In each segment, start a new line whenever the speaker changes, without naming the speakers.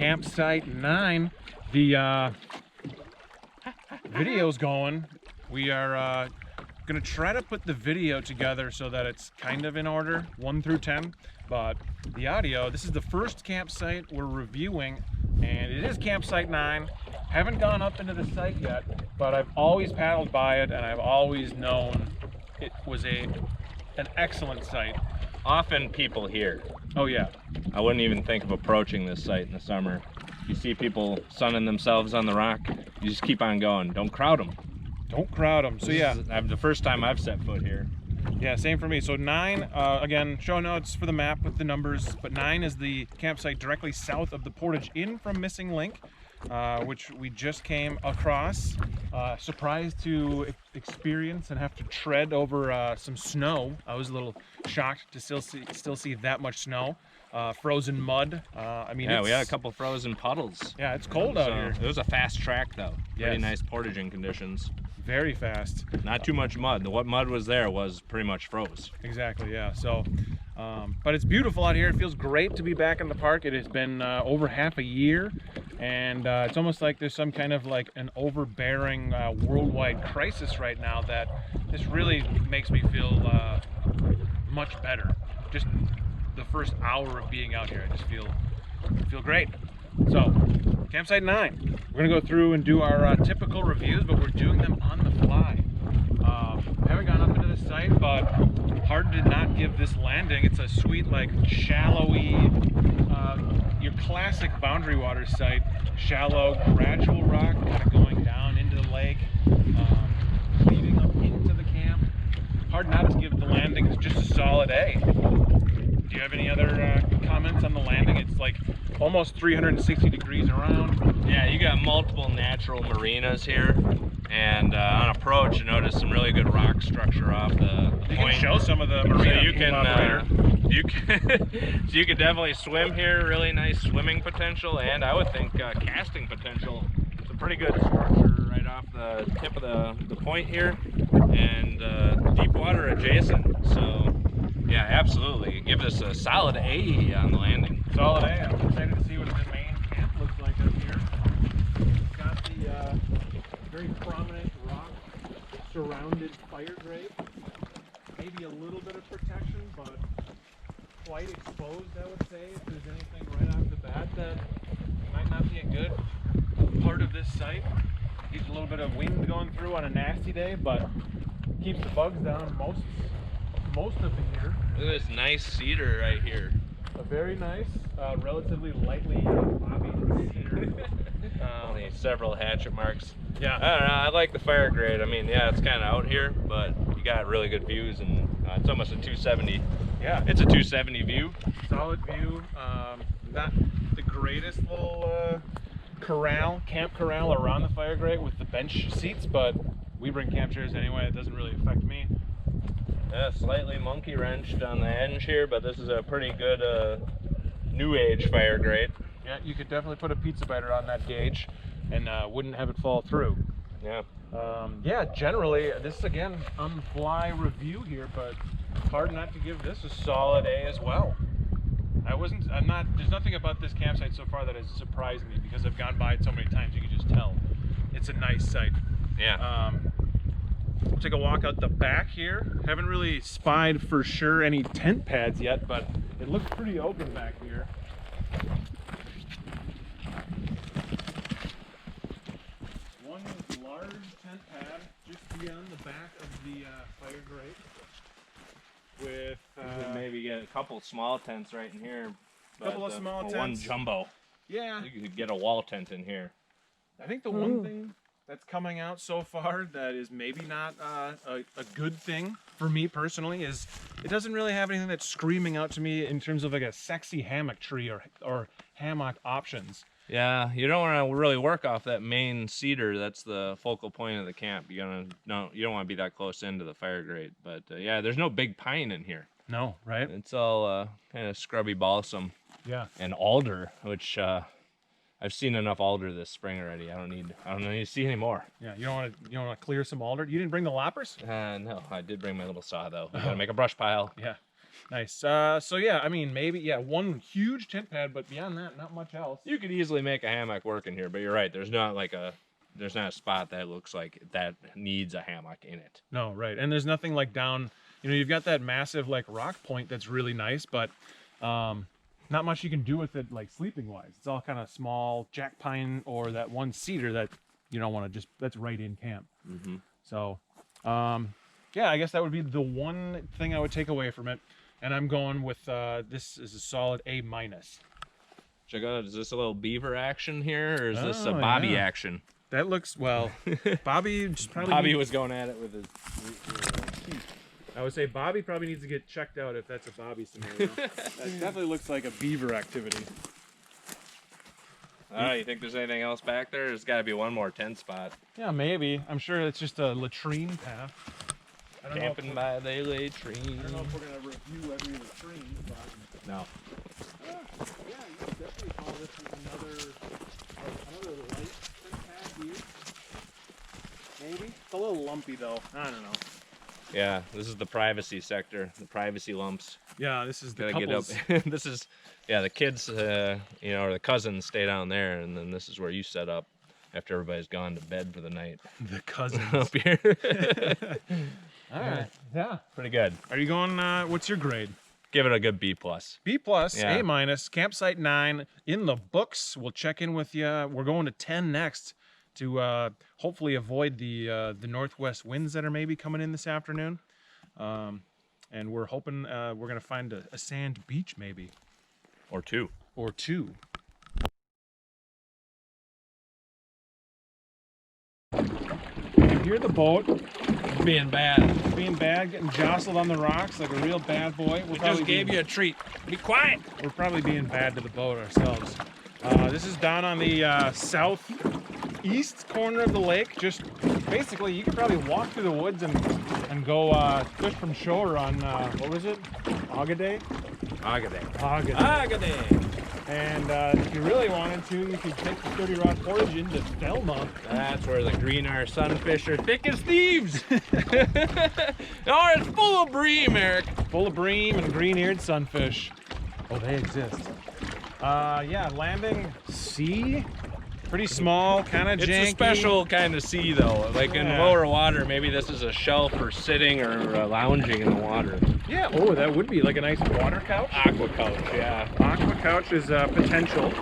Campsite 9. The video's going. We are gonna try to put the video together so that it's kind of in order, 1 through 10. But the audio, this is the first campsite we're reviewing, and it is Campsite 9. Haven't gone up into the site yet, but I've always paddled by it, and I've always known it was an excellent site.
Often people here.
Oh yeah.
I wouldn't even think of approaching this site in the summer. You see people sunning themselves on the rock, you just keep on going. Don't crowd them.
Don't crowd them. So yeah.
This is the first time I've set foot here.
Yeah, same for me. So 9, again, show notes for the map with the numbers, but 9 is the campsite directly south of the Portage Inn from Missing Link, which we just came across. Surprised to experience and have to tread over some snow. I was a little shocked to still see that much snow. Frozen mud. I mean,
yeah, we had a couple frozen puddles.
Yeah, it's cold out here.
It was a fast track though.
Yes.
Pretty nice portaging conditions.
Very fast.
Not too much mud. What mud was there was pretty much froze.
Exactly, yeah. So, but it's beautiful out here. It feels great to be back in the park. It has been over half a year, and it's almost like there's some kind of like an overbearing worldwide crisis right now that this really makes me feel much better. Just the first hour of being out here, I just feel great. So, Campsite 9. We're gonna go through and do our typical reviews, but we're doing them on the fly. I haven't gone up into the site, but hard to not give this landing. It's a sweet, like, shallowy, your classic Boundary Water site. Shallow, gradual rock, kind of going down into the lake, leading up into the camp. Hard not to give the landing. It's just a solid A. Do you have any other comments on the landing? It's like almost 360 degrees around.
Yeah, you got multiple natural marinas here, and on approach you notice some really good rock structure off the point.
You can show some of the marina.
So you can definitely swim here. Really nice swimming potential, and I would think casting potential. It's a pretty good structure right off the tip of the point here, and deep water adjacent. So yeah, absolutely. Give this a solid A on the landing.
Solid A. I'm excited to see what the main camp looks like up here. It's got the very prominent rock surrounded fire grate. Maybe a little bit of protection, but quite exposed, I would say. If there's anything right off the bat that might not be a good part of this site. Keeps a little bit of wind going through on a nasty day, but keeps the bugs down most of the year.
Look at this nice cedar right here.
A very nice, relatively lightly bobby cedar.
Only several hatchet marks.
Yeah.
I don't know, I like the fire grate. I mean, yeah, it's kind of out here, but you got really good views, and it's almost a 270.
Yeah.
It's a 270 view.
Solid view. Not the greatest little camp corral around the fire grate with the bench seats, but we bring camp chairs anyway. It doesn't really affect me.
Yeah, slightly monkey wrenched on the hinge here, but this is a pretty good new age fire grate.
Yeah, you could definitely put a pizza biter on that gauge and wouldn't have it fall through.
Yeah.
Yeah, generally, this is again on the fly review here, but hard not to give this a solid A as well. There's nothing about this campsite so far that has surprised me because I've gone by it so many times, you can just tell. It's a nice site.
Yeah.
We'll take a walk out the back here. Haven't really spied for sure any tent pads yet, but it looks pretty open back here. One large tent pad just beyond the back of the fire grate. With
maybe get a couple small tents right in here.
A couple of small tents.
One jumbo.
Yeah.
You could get a wall tent in here.
I think the one thing that's coming out so far that is maybe not a good thing for me personally is it doesn't really have anything that's screaming out to me in terms of like a sexy hammock tree or hammock options.
Yeah, you don't want to really work off that main cedar. That's the focal point of the camp. You don't want to be that close into the fire grate. But yeah, there's no big pine in here.
No, right?
It's all kind of scrubby balsam.
Yeah. And
alder, which I've seen enough alder this spring already. I don't need to see any more.
Yeah, you don't want to clear some alder. You didn't bring the loppers?
No, I did bring my little saw though. We gotta make a brush pile.
Yeah. Nice. So yeah, I mean, maybe, yeah, one huge tent pad, but beyond that, not much else.
You could easily make a hammock work in here, but you're right. There's not a spot that looks like that needs a hammock in it.
No, right. And there's nothing like down, you've got that massive like rock point that's really nice, but not much you can do with it like sleeping wise. It's all kind of small jack pine or that one cedar that you don't want to just, that's right in camp. So, yeah, I guess that would be the one thing I would take away from it. And I'm going with, this is a solid A-.
Check out, is this a little beaver action here, or is this a
Oh,
Bobby
yeah.
action?
That looks, well, Bobby just probably...
Bobby was going at it with his teeth.
I would say Bobby probably needs to get checked out if that's a Bobby scenario. That definitely looks like a beaver activity.
You think there's anything else back there? There's got to be one more tent spot.
Yeah, maybe. I'm sure it's just a latrine path. I don't
Camping by the latrine.
I don't know if we're going to review every latrine, but...
No.
Yeah, you could definitely call this another light tent pad here. Maybe? It's a little lumpy though. I don't know.
Yeah, this is the privacy sector, the privacy lumps.
Yeah, this is the
Gotta
couples.
get up. This is, yeah, the kids, or the cousins stay down there, and then this is where you set up after everybody's gone to bed for the night.
The cousins.
Up here.
All right. Yeah.
Pretty good.
Are you going, what's your grade?
Give it a good B+.
B+,
Yeah.
A-, campsite 9 in the books. We'll check in with you. We're going to 10 next to hopefully avoid the northwest winds that are maybe coming in this afternoon. And we're hoping we're going to find a sand beach maybe.
Or two.
Or two. You hear the boat
Being bad.
being bad, getting jostled on the rocks like a real bad boy.
We just gave you a treat. Be quiet.
We're probably being bad to the boat ourselves. This is down on the southeast corner of the lake. Just basically, you could probably walk through the woods and go fish from shore on, what was it? Agaday?
Agaday.
And if you really wanted to, you could take the 30 Rock Portage into Thelma.
That's where the green-eye sunfish are thick as thieves. Oh, it's full of bream, Eric.
Full of bream and green-eared sunfish. Oh, they exist. Yeah, landing sea. Pretty small, kind of janky.
It's a special kind of sea, though. Like in
Yeah.
lower water, maybe this is a shelf for sitting or lounging in the water.
Yeah, oh, that would be like a nice water couch.
Aqua couch, yeah.
Aqua couch is potential.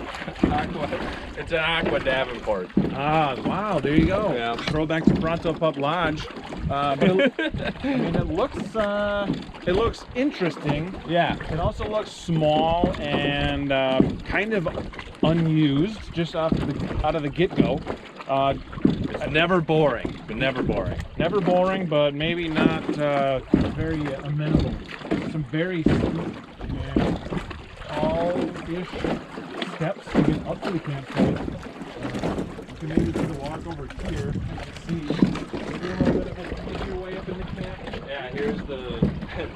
It's an aqua Davenport.
Ah, wow, there you go.
Yeah.
Throwback to Pronto Pup Lodge. But I mean, it looks interesting.
Yeah.
It also looks small and kind of unused, just out of the get-go.
Never boring, but never boring.
Never boring, but maybe not very amenable. Some very steep and tall-ish steps to get up to the campsite. You can maybe take a walk over here and see. Maybe a little bit of a easier way up in the camp.
Yeah, here's the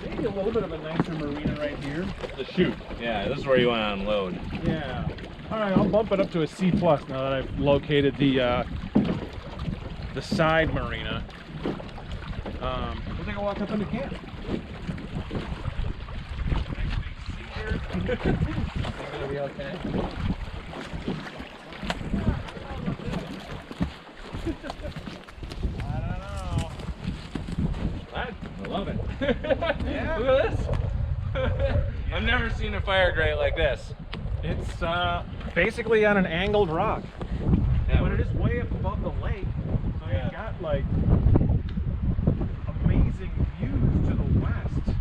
Maybe a little bit of a nicer marina right here.
the chute. Yeah, this is where you want to unload.
Yeah. All right, I'll bump it up to a C+ now that I've located the side marina. We'll take a walk up into camp.
Gonna be okay.
I don't know.
I love it.
Yeah.
Look at this. I've never seen a fire grate like this.
It's basically on an angled rock,
Yeah,
but it is way up above the lake, so you've got like amazing views to the west.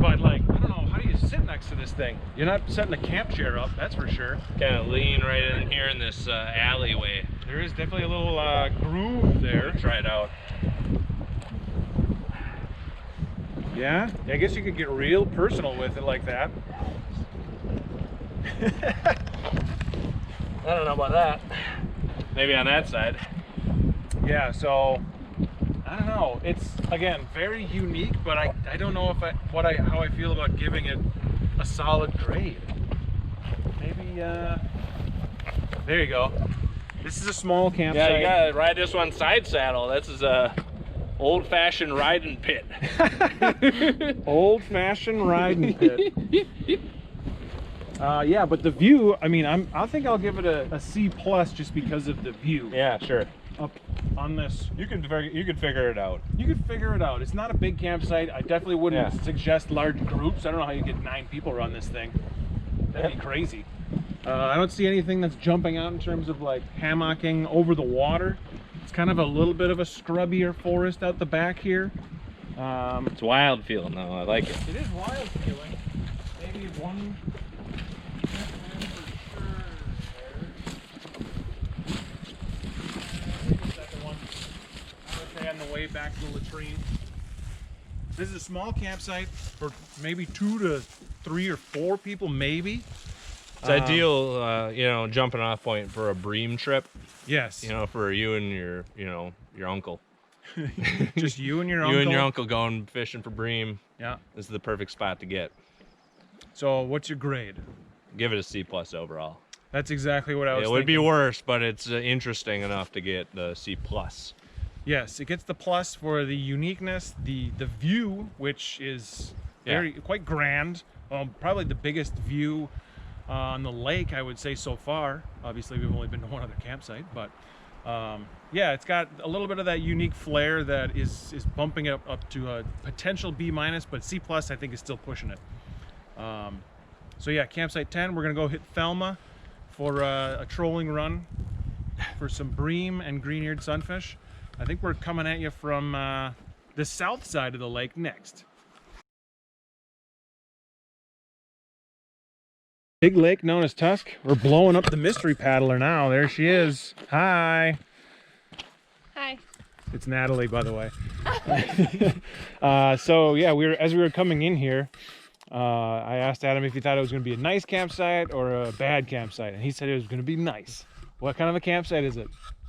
But like, I don't know, how do you sit next to this thing? You're not setting a camp chair up, that's for sure.
kind of lean right in here in this alleyway.
There is definitely a little groove there.
Try it out.
Yeah, I guess you could get real personal with it like that.
I don't know about that. Maybe on that side.
Yeah, so I don't know. It's again very unique, but I don't know if how I feel about giving it a solid grade. Maybe there you go. This is a small campsite.
Yeah, you gotta ride this one side saddle. This is old-fashioned riding pit.
Old-fashioned riding pit. Yeah, but the view, I mean, I think I'll give it a C plus just because of the view.
Yeah, sure.
Up on this.
You could figure it out.
You could figure it out. It's not a big campsite. I definitely wouldn't
Yeah.
suggest large groups. I don't know how you get 9 people run this thing. That'd be crazy. I don't see anything that's jumping out in terms of like hammocking over the water. It's kind of a little bit of a scrubbier forest out the back here.
It's wild feeling though. I like it.
It is wild feeling. Maybe one. On the way back to the latrine. This is a small campsite for maybe 2 to 3 or 4 people, maybe.
It's ideal, you know, jumping off point for a bream trip.
Yes.
You know, for you and your, your uncle.
Just you and your uncle.
You and your uncle going fishing for bream.
Yeah.
This is the perfect spot to get.
So, what's your grade?
Give it a C+ overall.
That's exactly what I was
It
thinking.
would be worse, but it's interesting enough to get the C+.
Yes, it gets the plus for the uniqueness, the view, which is quite grand. Probably the biggest view on the lake, I would say, so far. Obviously, we've only been to one other campsite, but yeah, it's got a little bit of that unique flair that is bumping it up to a potential B-, but C+, I think, is still pushing it. So yeah, campsite 10, we're gonna go hit Thelma for a trolling run for some bream and green-eared sunfish. I think we're coming at you from the south side of the lake next. Big lake known as Tusk. We're blowing up the mystery paddler now. There she is. Hi.
Hi.
It's Natalie, by the way. So yeah, as we were coming in here, I asked Adam if he thought it was going to be a nice campsite or a bad campsite, and he said it was going to be nice. What kind of a campsite is it?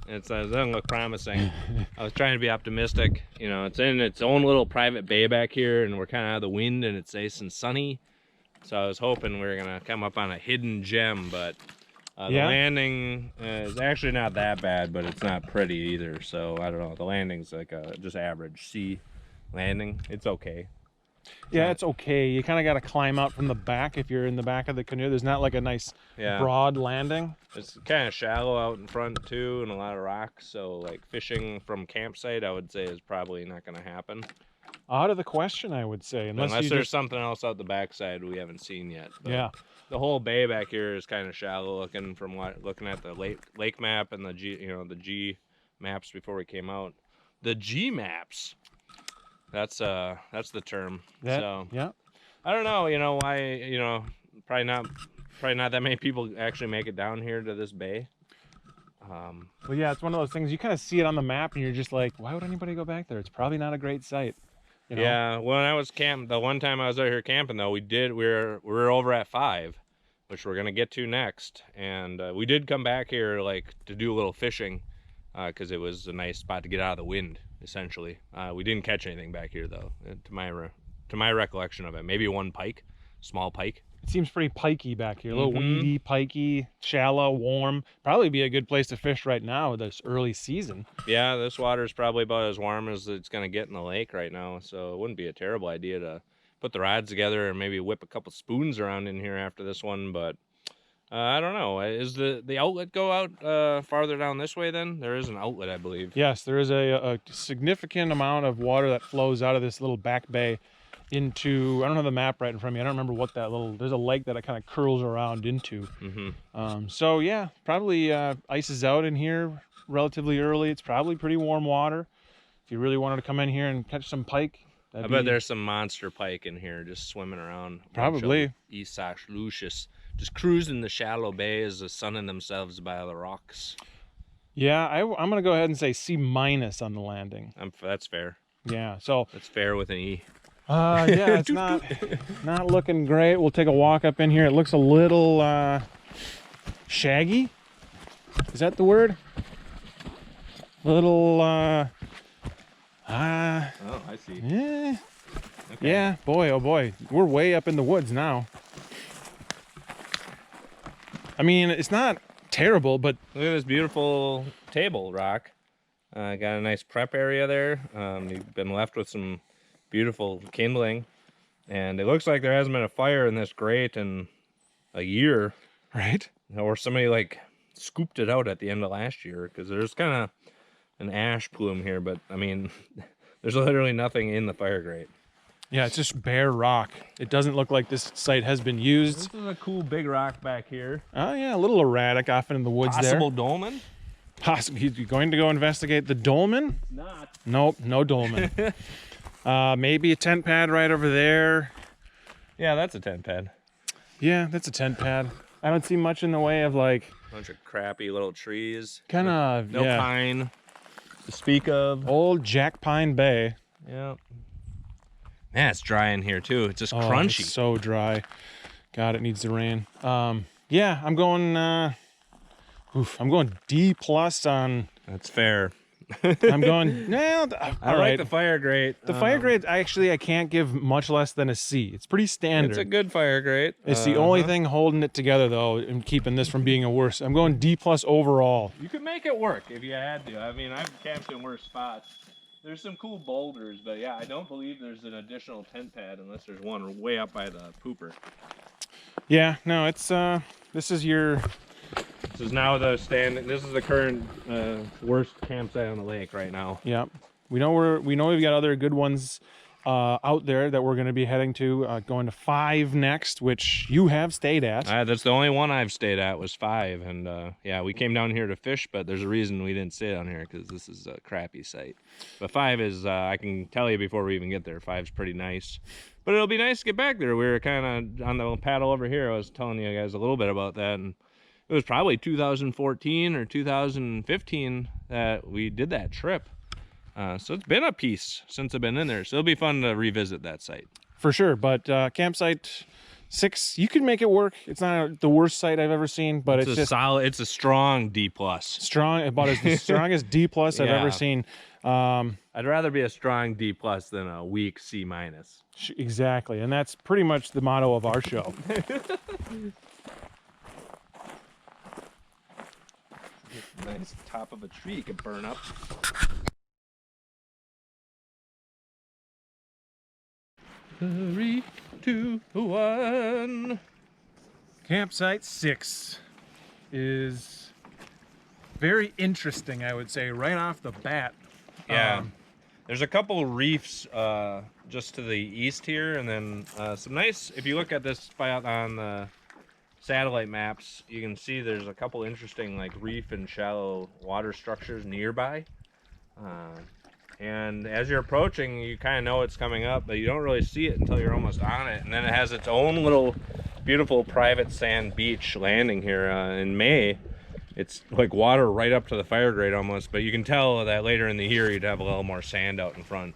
It doesn't look promising. I was trying to be optimistic. You know, it's in its own little private bay back here, and we're kind of out of the wind, and it's nice and sunny. So I was hoping we were gonna come up on a hidden gem, but the landing is actually not that bad, but it's not pretty either. So I don't know. The landing's like a just average C landing. It's okay.
Yeah, it's okay. You kind of got to climb out from the back if you're in the back of the canoe. There's not like a nice broad landing.
It's kind of shallow out in front too, and a lot of rocks. So like fishing from campsite, I would say is probably not going to happen.
Out of the question, I would say,
unless there's something else out the backside we haven't seen yet. But
yeah,
the whole bay back here is kind of shallow looking from looking at the lake map and the the G maps before we came out. The G maps. That's the term. So
yeah,
I don't know. You know why? Probably not that many people actually make it down here to this bay.
Well, yeah, it's one of those things. You kind of see it on the map, and you're just like, why would anybody go back there? It's probably not a great site. You know?
Yeah. When I was the one time I was out here camping though, we were over at 5, which we're gonna get to next, and we did come back here like to do a little fishing, because it was a nice spot to get out of the wind. Essentially, we didn't catch anything back here though, to my recollection of it. Maybe one pike, small pike.
It seems pretty pikey back here, a little weedy, pikey, shallow, warm. Probably be a good place to fish right now this early season.
Yeah, this water is probably about as warm as it's gonna get in the lake right now, so it wouldn't be a terrible idea to put the rods together and maybe whip a couple spoons around in here after this one. But I don't know. Is the outlet go out farther down this way then? There is an outlet, I believe.
Yes, there is a significant amount of water that flows out of this little back bay into, I don't have the map right in front of me. I don't remember what that there's a lake that it kind of curls around into. So yeah, probably ices out in here relatively early. It's probably pretty warm water. If you really wanted to come in here and catch some pike,
I bet there's some monster pike in here just swimming around.
Probably.
Esash Lucius. Just cruising the shallow bay as the sunning themselves by the rocks.
Yeah, I'm going to go ahead and say C- on the landing.
That's fair.
Yeah, so.
That's fair with an E.
Yeah, it's not looking great. We'll take a walk up in here. It looks a little shaggy. Is that the word? Little,
oh, I see.
Yeah.
Okay.
Yeah, boy, oh boy. We're way up in the woods now. I mean, it's not terrible, but...
Look at this beautiful table rock. Got a nice prep area there. You've been left with some beautiful kindling, and it looks like there hasn't been a fire in this grate in a year,
Right?
or somebody like scooped it out at the end of last year, because there's kind of an ash plume here, but I mean, there's literally nothing in the fire grate.
Yeah, it's just bare rock. It doesn't look like this site has been used.
This is a cool big rock back here.
Oh yeah, a little erratic off in the woods
Possible
there.
dolmen?
Possible. You're going to go investigate the dolmen?
Not.
Nope, no dolmen. Maybe a tent pad right over there.
Yeah, that's a tent pad.
Yeah, that's a tent pad. I don't see much in the way of like
Bunch of crappy little trees.
kind of
No pine to speak of.
old Jack Pine Bay.
Yeah. Man, it's dry in here too. It's just
Oh,
crunchy.
it's so dry. God, it needs to rain. Yeah, I'm going. I'm going D plus on.
That's fair.
I'm going. Well,
I
all
like
right.
the fire grate.
The fire grate, I can't give much less than a C. It's pretty standard.
It's a good fire grate.
It's the only thing holding it together, though, and keeping this from being a worse. I'm going D plus overall.
You could make it work if you had to. I mean, I've camped in worse spots. There's some cool boulders, but yeah, I don't believe there's an additional tent pad unless there's one way up by the pooper.
Yeah, no, it's this is your.
This is now the This is the current worst campsite on the lake right now.
Yeah, we know we've got other good ones out there that we're going to be heading to. Going to 5 next, which you have stayed at.
That's the only one I've stayed at was 5, and yeah, we came down here to fish, but there's a reason we didn't stay down here because this is a crappy site. But 5 is, I can tell you before we even get there, 5's pretty nice. But it'll be nice to get back there. We were kind of on the paddle over here. I was telling you guys a little bit about that, and it was probably 2014 or 2015 that we did that trip. So it's been a piece since I've been in there. So it'll be fun to revisit that site.
For sure, but campsite 6, you can make it work. It's not the worst site I've ever seen, but it's just
solid. It's a strong D plus.
strong, about as strong as D plus I've
Yeah.
ever seen.
I'd rather be a strong D plus than a weak C minus.
Exactly, and that's pretty much the motto of our show.
Nice top of a tree you can burn up. 3, 2, 1.
Campsite 6 is very interesting, I would say, right off the bat.
Yeah. There's a couple reefs just to the east here, and then some nice, if you look at this spot on the satellite maps, you can see there's a couple interesting like reef and shallow water structures nearby. And as you're approaching, you kind of know it's coming up, but you don't really see it until you're almost on it. And then it has its own little beautiful private sand beach landing here in May. It's like water right up to the fire grate almost, but you can tell that later in the year you'd have a little more sand out in front.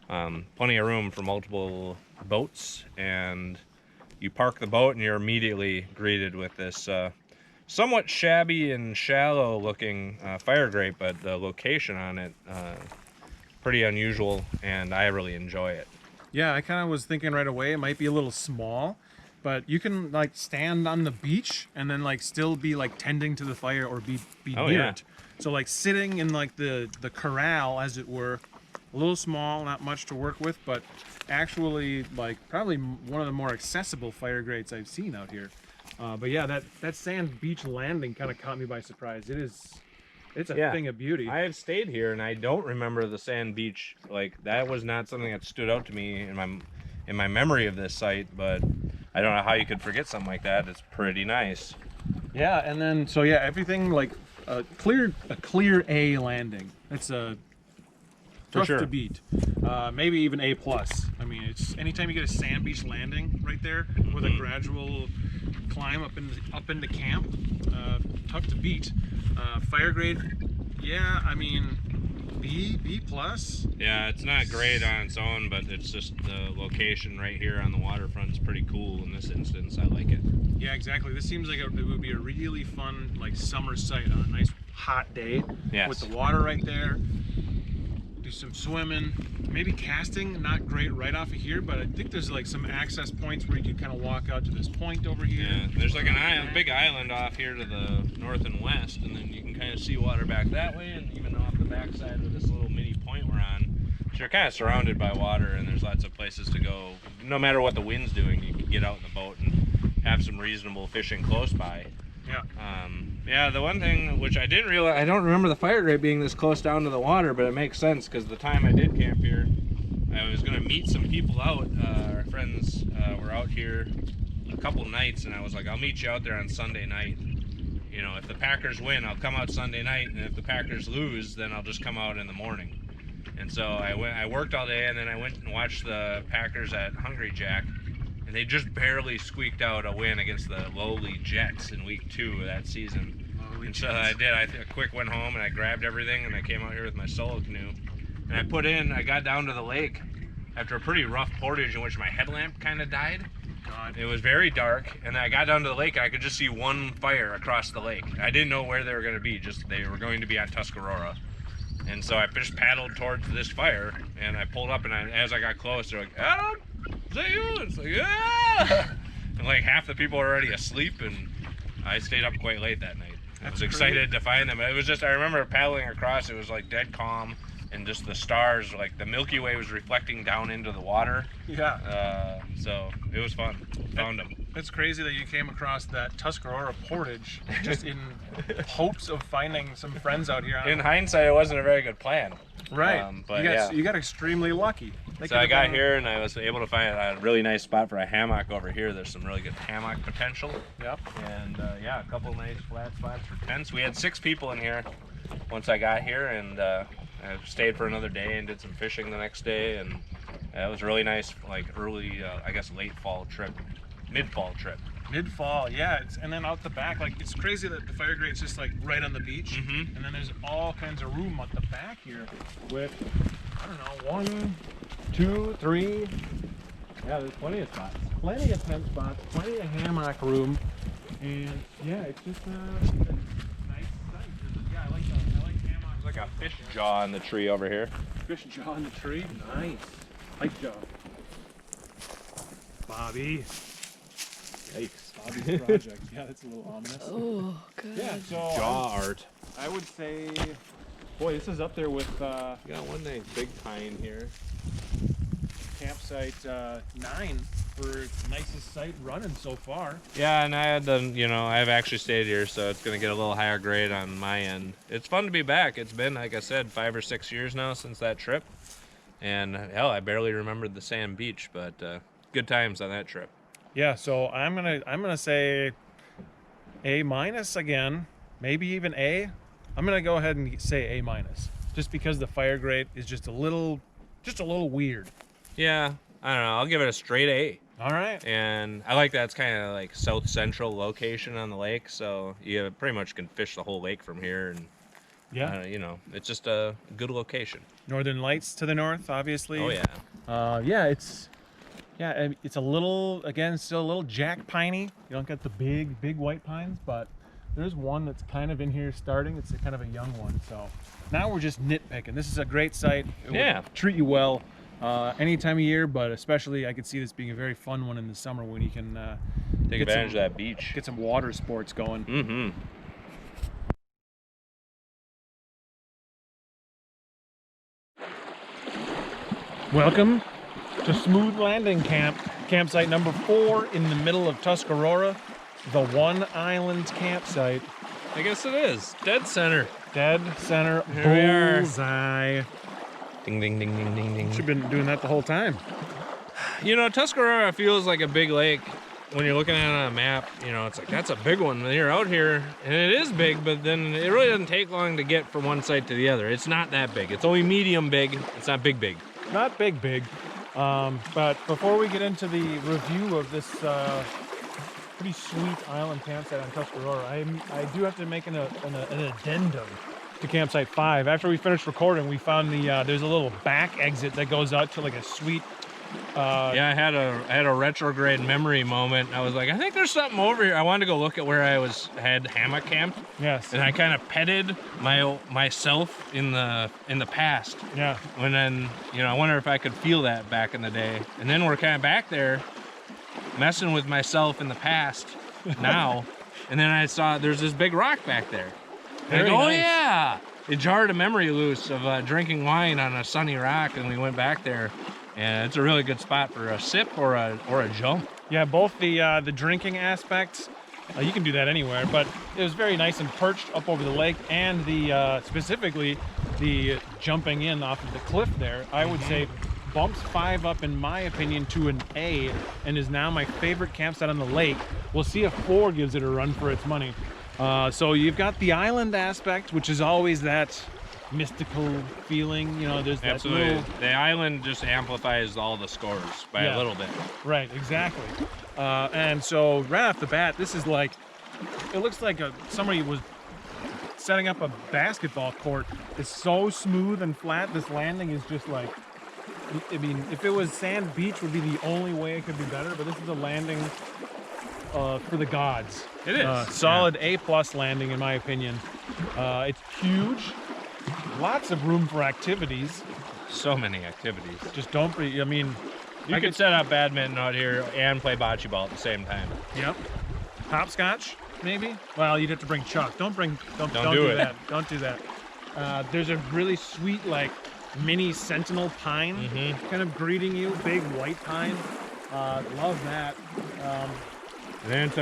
Plenty of room for multiple boats, and you park the boat and you're immediately greeted with this somewhat shabby and shallow looking fire grate, but the location on it pretty unusual, and I really enjoy it.
Yeah, I kind of was thinking right away it might be a little small, but you can like stand on the beach and then like still be like tending to the fire or be
Oh,
near
yeah.
it. So like sitting in like the corral, as it were, a little small, not much to work with, but actually like probably one of the more accessible fire grates I've seen out here. But yeah, that sand beach landing kind of caught me by surprise. It's a
Yeah.
thing of beauty.
I have stayed here and I don't remember the sand beach. Like, that was not something that stood out to me in my memory of this site, but I don't know how you could forget something like that. It's pretty nice.
Yeah, and then so yeah, everything like a clear A landing. It's a
For
tough
sure.
to beat. Maybe even A plus. I mean, it's anytime you get a sand beach landing right there with a gradual climb up into camp, tough to beat. Fire grade, yeah, I mean B plus.
Yeah, it's not great on its own, but it's just the location right here on the waterfront is pretty cool in this instance. I like it.
Yeah, exactly. This seems like it would be a really fun like summer site on a nice hot day.
Yes.
With the water right there. Do some swimming, maybe casting. Not great right off of here, but I think there's like some access points where you can kind of walk out to this point over here.
Yeah, there's like an island, big island off here to the north and west, and then you can kind of see water back that way, and even off the backside of this little mini point we're on. So you're kind of surrounded by water, and there's lots of places to go. No matter what the wind's doing, you can get out in the boat and have some reasonable fishing close by.
Yeah.
Yeah, the one thing which I didn't realize, I don't remember the fire grate being this close down to the water, but it makes sense because the time I did camp here, I was going to meet some people out. Our friends were out here a couple nights, and I was like, I'll meet you out there on Sunday night. You know, if the Packers win, I'll come out Sunday night, and if the Packers lose, then I'll just come out in the morning. And so I worked all day, and then I went and watched the Packers at Hungry Jack, and they just barely squeaked out a win against the lowly Jets in week 2 of that season. And so I quick went home and I grabbed everything, and I came out here with my solo canoe. And I got down to the lake after a pretty rough portage in which my headlamp kind of died.
God.
It was very dark, and I got down to the lake and I could just see one fire across the lake. I didn't know where they were going to be, just they were going to be on Tuscarora. And so I just paddled towards this fire, and I pulled up, and as I got close, they're like, Adam, is that you? And it's like, yeah! And like half the people were already asleep, and I stayed up quite late that night. I was excited to find them. It was just, I remember paddling across, it was like dead calm, and just the stars, like the Milky Way was reflecting down into the water.
Yeah.
So it was fun. Found them.
It's crazy that you came across that Tuscarora portage just in hopes of finding some friends out here.
In hindsight, it wasn't a very good plan.
Right.
But
you got extremely lucky.
So I got here and I was able to find a really nice spot for a hammock over here. There's some really good hammock potential.
Yep.
And yeah, a couple nice flat spots for tents. We had 6 people in here once I got here, and I stayed for another day and did some fishing the next day, and it was a really nice, like early, I guess late fall trip, mid-fall trip.
Mid-fall, yeah. And then out the back, like it's crazy that the fire grate's just like right on the beach, and then there's all kinds of room at the back here with, I don't know, 1, 2, 3. Yeah, there's plenty of spots, plenty of tent spots, plenty of hammock room, and yeah, it's just a nice site. Yeah, I like hammocks.
There's like a fish jaw on the tree over here.
Fish jaw on the tree, nice. Pike jaw. Bobby. Yikes. Bobby's project. Yeah, that's a little ominous.
Oh, good.
Yeah, so
Jaw art.
I would say, boy, this is up there with
You got one nice big pine here.
campsite 9 for nicest site running so far.
Yeah, and I had done, I've actually stayed here, so it's going to get a little higher grade on my end. It's fun to be back. It's been, like I said, 5 or 6 years now since that trip. And hell, I barely remembered the sand beach, but good times on that trip.
Yeah, so I'm gonna say A- again, maybe even A. I'm gonna go ahead and say A-, just because the fire grate is just a little weird.
Yeah, I don't know. I'll give it a straight A.
All right.
And I like that it's kind of like south central location on the lake, so you pretty much can fish the whole lake from here, and
Yeah.
it's just a good location.
Northern Lights to the north, obviously.
Oh yeah.
It's a little, again, still a little jack piney. You don't get the big white pines, but there's one that's kind of in here starting. It's a kind of a young one. So now we're just nitpicking. This is a great site. It would treat you well any time of year, but especially I could see this being a very fun one in the summer when you can
Take advantage of that beach.
get some water sports going.
Mm-hmm.
Welcome to Smooth Landing campsite number 4 in the middle of Tuscarora, the One Island campsite.
I guess it is. Dead center.
Dead center,
Here we are.
bullseye.
Ding, ding, ding, ding, ding, ding.
Should have been doing that the whole time.
Tuscarora feels like a big lake. When you're looking at it on a map, it's like, that's a big one. When you're out here, and it is big, but then it really doesn't take long to get from one site to the other. It's not that big. It's only medium big. It's not big.
Not big. But before we get into the review of this pretty sweet island campsite on Tuscarora, I do have to make an addendum to campsite 5. After we finished recording, we found there's a little back exit that goes out to like a sweet.
Yeah, I had a retrograde memory moment. I was like, I think there's something over here. I wanted to go look at where I had hammock camped.
Yes.
And I kind of petted myself in the past.
Yeah.
And then, I wonder if I could feel that back in the day. And then we're kind of back there messing with myself in the past now. And then I saw there's this big rock back there. And I go, oh yeah, jarred a memory loose of drinking wine on a sunny rock, and we went back there, and it's a really good spot for a sip or a jump.
Yeah, both the drinking aspects, you can do that anywhere, but it was very nice and perched up over the lake, and the specifically the jumping in off of the cliff there, I would say bumps 5 up, in my opinion, to an A, and is now my favorite campsite on the lake. We'll see if 4 gives it a run for its money. So you've got the island aspect, which is always that mystical feeling, you know, there's that
Absolutely.
little...
The island just amplifies all the scores by a little bit.
Right, exactly. And so right off the bat, this is like, it looks like somebody was setting up a basketball court. It's so smooth and flat. This landing is just like, I mean, if it was sand beach would be the only way it could be better, but this is a landing for the gods.
It is.
Solid A+ landing, in my opinion. It's huge. Lots of room for activities.
So many activities.
Just don't be, I mean...
You could set up badminton out here and play bocce ball at the same time.
Yep. Hopscotch, maybe? Well, you'd have to bring chalk. Don't do
it.
that. Don't do that. There's a really sweet, like, mini sentinel pine kind of greeting you. Big white pine. Love that.
And then it's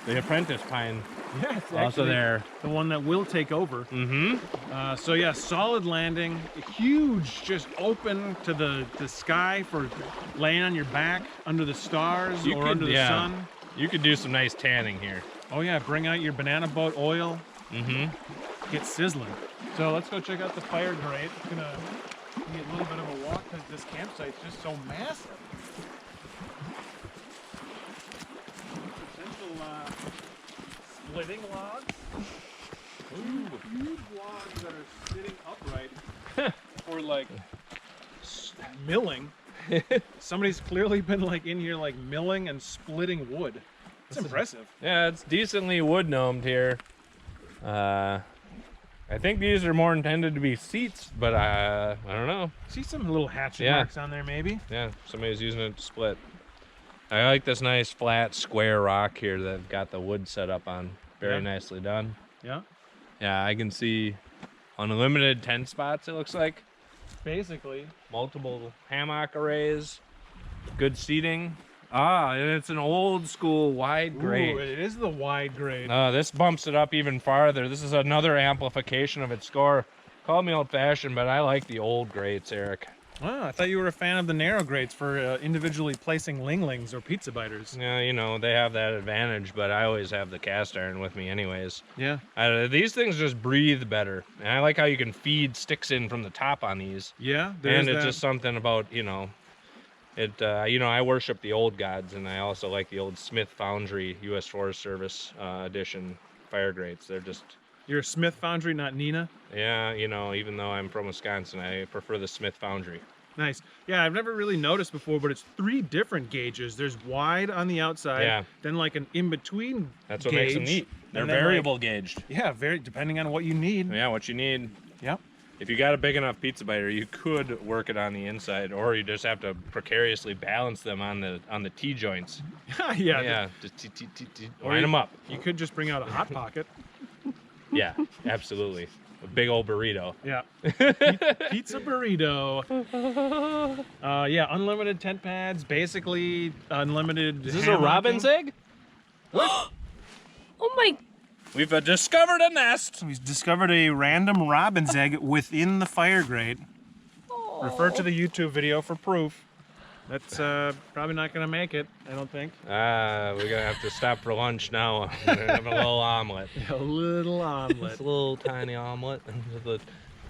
the apprentice pine.
Yeah, it's
Also there.
the one that will take over.
Mm-hmm.
So yeah, solid landing, huge, just open to the sky for laying on your back under the stars under the sun.
You could do some nice tanning here.
Oh yeah, bring out your banana boat oil.
Mm-hmm.
Get sizzling. So let's go check out the fire grate. It's gonna be a little bit of a walk because this campsite's just so massive. Potential splitting logs. Ooh, huge logs that are sitting upright for like milling. Somebody's clearly been like in here like milling and splitting wood. It's impressive.
Yeah, it's decently wood gnomed here. I think these are more intended to be seats, but I don't know.
See some little hatchet marks on there maybe?
Yeah, somebody's using it to split. I like this nice flat square rock here that I've got the wood set up on. Very nicely done.
Yeah.
Yeah, I can see unlimited tent spots, it looks like.
Basically.
Multiple hammock arrays, good seating. Ah, and it's an old school wide grate.
Ooh, it is the wide grate.
This bumps it up even farther. This is another amplification of its score. Call me old-fashioned, but I like the old grates, Eric.
Oh, I thought you were a fan of the narrow grates for individually placing linglings or pizza biters.
Yeah, you know, they have that advantage, but I always have the cast iron with me anyways.
Yeah.
These things just breathe better. And I like how you can feed sticks in from the top on these.
Yeah,
and it's just something about, you know, I worship the old gods, and I also like the old Smith Foundry U.S. Forest Service edition fire grates. They're just...
You're a Smith Foundry, not Nina?
Yeah, you know, even though I'm from Wisconsin, I prefer the Smith Foundry.
Nice. Yeah, I've never really noticed before, but it's 3 different gauges. There's wide on the outside, then like an in-between
That's what
gauge,
makes them neat. They're
and then,
variable gauged.
Yeah, depending on what you need.
Yeah, what you need.
Yep.
If you got a big enough pizza biter, you could work it on the inside, or you just have to precariously balance them on the T-joints.
Yeah.
Just line them up.
You could just bring out a Hot Pocket.
Yeah, absolutely. A big old burrito.
Yeah. Pizza burrito. Yeah, unlimited tent pads, basically unlimited.
Is this a robin's egg?
Oh my.
We've discovered a nest.
We've discovered a random robin's egg within the fire grate. Refer to the YouTube video for proof. That's probably not going to make it, I don't think.
We're going to have to stop for lunch now. We're going to have a little omelet.
A little omelet.
It's a little tiny omelet with the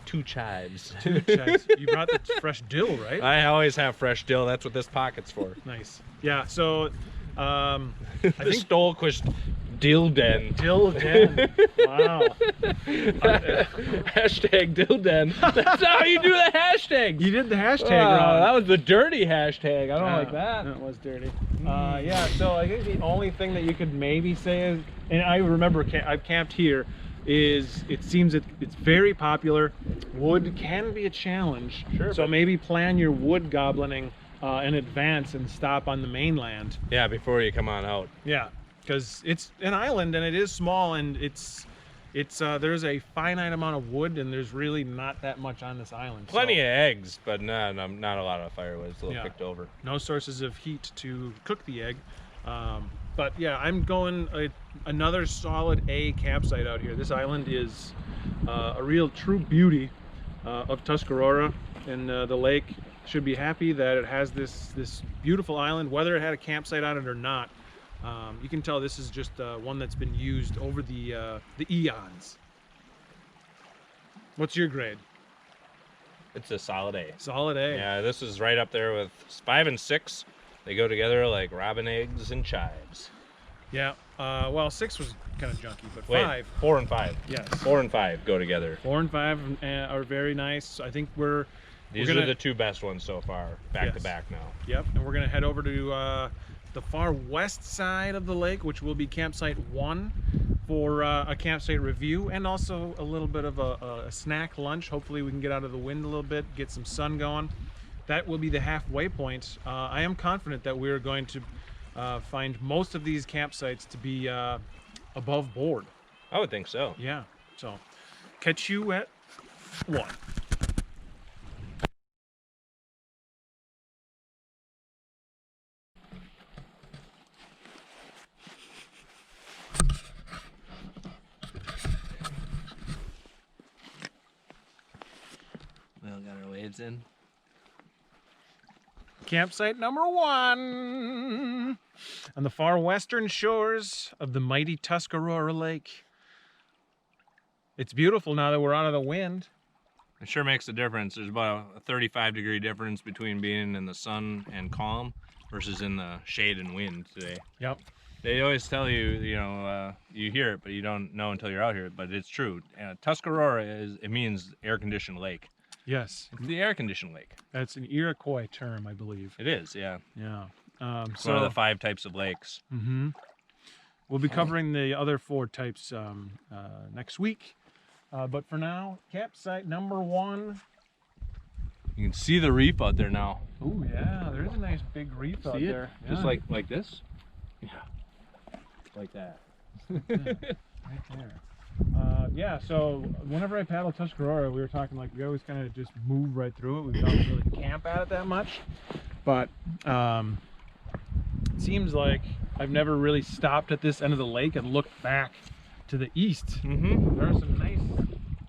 2 chives.
2 chives. You brought the fresh dill, right?
I always have fresh dill. That's what this pocket's for.
Nice. Yeah, so I think
Stolquist Dill Den.
Dill Den. Wow.
Hashtag Dill Den. That's how you do the hashtag.
You did the hashtag wrong.
That was the dirty hashtag. I don't like that.
That was dirty. Yeah, so I think the only thing that you could maybe say is, and I remember I've camped here, is it seems it's very popular. Wood can be a challenge.
Sure.
So maybe plan your wood goblining in advance and stop on the mainland.
Yeah, before you come on out.
Yeah. Because it's an island and it is small, and it's It's there's a finite amount of wood, and there's really not that much on this island.
Plenty of eggs, but not a lot of firewood. It's a little picked over.
No sources of heat to cook the egg. But yeah, I'm going another solid A campsite out here. This island is a real true beauty of Tuscarora, and the lake should be happy that it has this beautiful island, whether it had a campsite on it or not. You can tell this is just one that's been used over the eons. What's your grade?
It's a solid A.
Solid A.
Yeah, this is right up there with 5 and 6. They go together like robin eggs and chives.
Yeah. Well, 6 was kind of junky, but
Wait,
5.
4 and 5.
Yes.
4 and 5 go together.
4 and 5 are very nice. I think
These are the 2 best ones so far, back to back now.
Yep, and we're gonna head over to the far west side of the lake, which will be campsite 1 for a campsite review, and also a little bit of a snack lunch. Hopefully we can get out of the wind a little bit, get some sun going. That will be the halfway point. I am confident that we're going to find most of these campsites to be above board.
I would think so.
Yeah, so catch you at 1.
We all got our wades in.
Campsite number 1 on the far western shores of the mighty Tuscarora Lake. It's beautiful now that we're out of the wind.
It sure makes a difference. There's about a 35-degree difference between being in the sun and calm versus in the shade and wind today.
Yep.
They always tell you, you hear it, but you don't know until you're out here. But it's true. Tuscarora it means air-conditioned lake.
Yes.
It's the air-conditioned lake.
That's an Iroquois term, I believe.
It is, yeah.
Yeah.
It's one of the 5 types of lakes.
Mm-hmm. We'll be covering the other 4 types next week. But for now, campsite number 1.
You can see the reef out there now.
Oh yeah, there's a nice big reef out there.
Just like this? Yeah. Like that.
Right there. Yeah, so whenever I paddle Tuscarora, we were talking like we always kind of just move right through it. We don't really camp at it that much. But it seems like I've never really stopped at this end of the lake and looked back to the east.
Mm-hmm.
There are some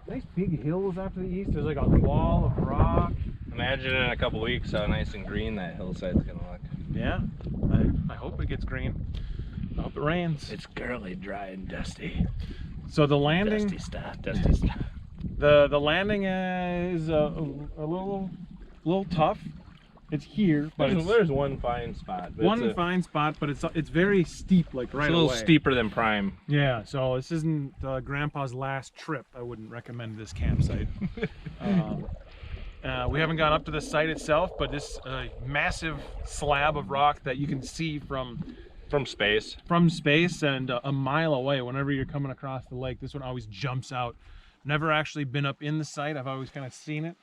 nice big hills off to the east. There's like a wall of rock.
Imagine in a couple weeks how nice and green that hillside's gonna look.
Yeah, I hope it gets green. I hope it rains.
It's girly, dry, and dusty.
So the landing,
Dusty stuff.
the landing is a little tough. It's here, but
there's one fine spot. But
fine spot, but it's very steep, like right away.
It's a little steeper than prime.
Yeah, so this isn't Grandpa's last trip. I wouldn't recommend this campsite. We haven't gone up to the site itself, but this massive slab of rock that you can see from
space
and a mile away. Whenever you're coming across the lake, this one always jumps out. Never actually been up in the site. I've always kind of seen it.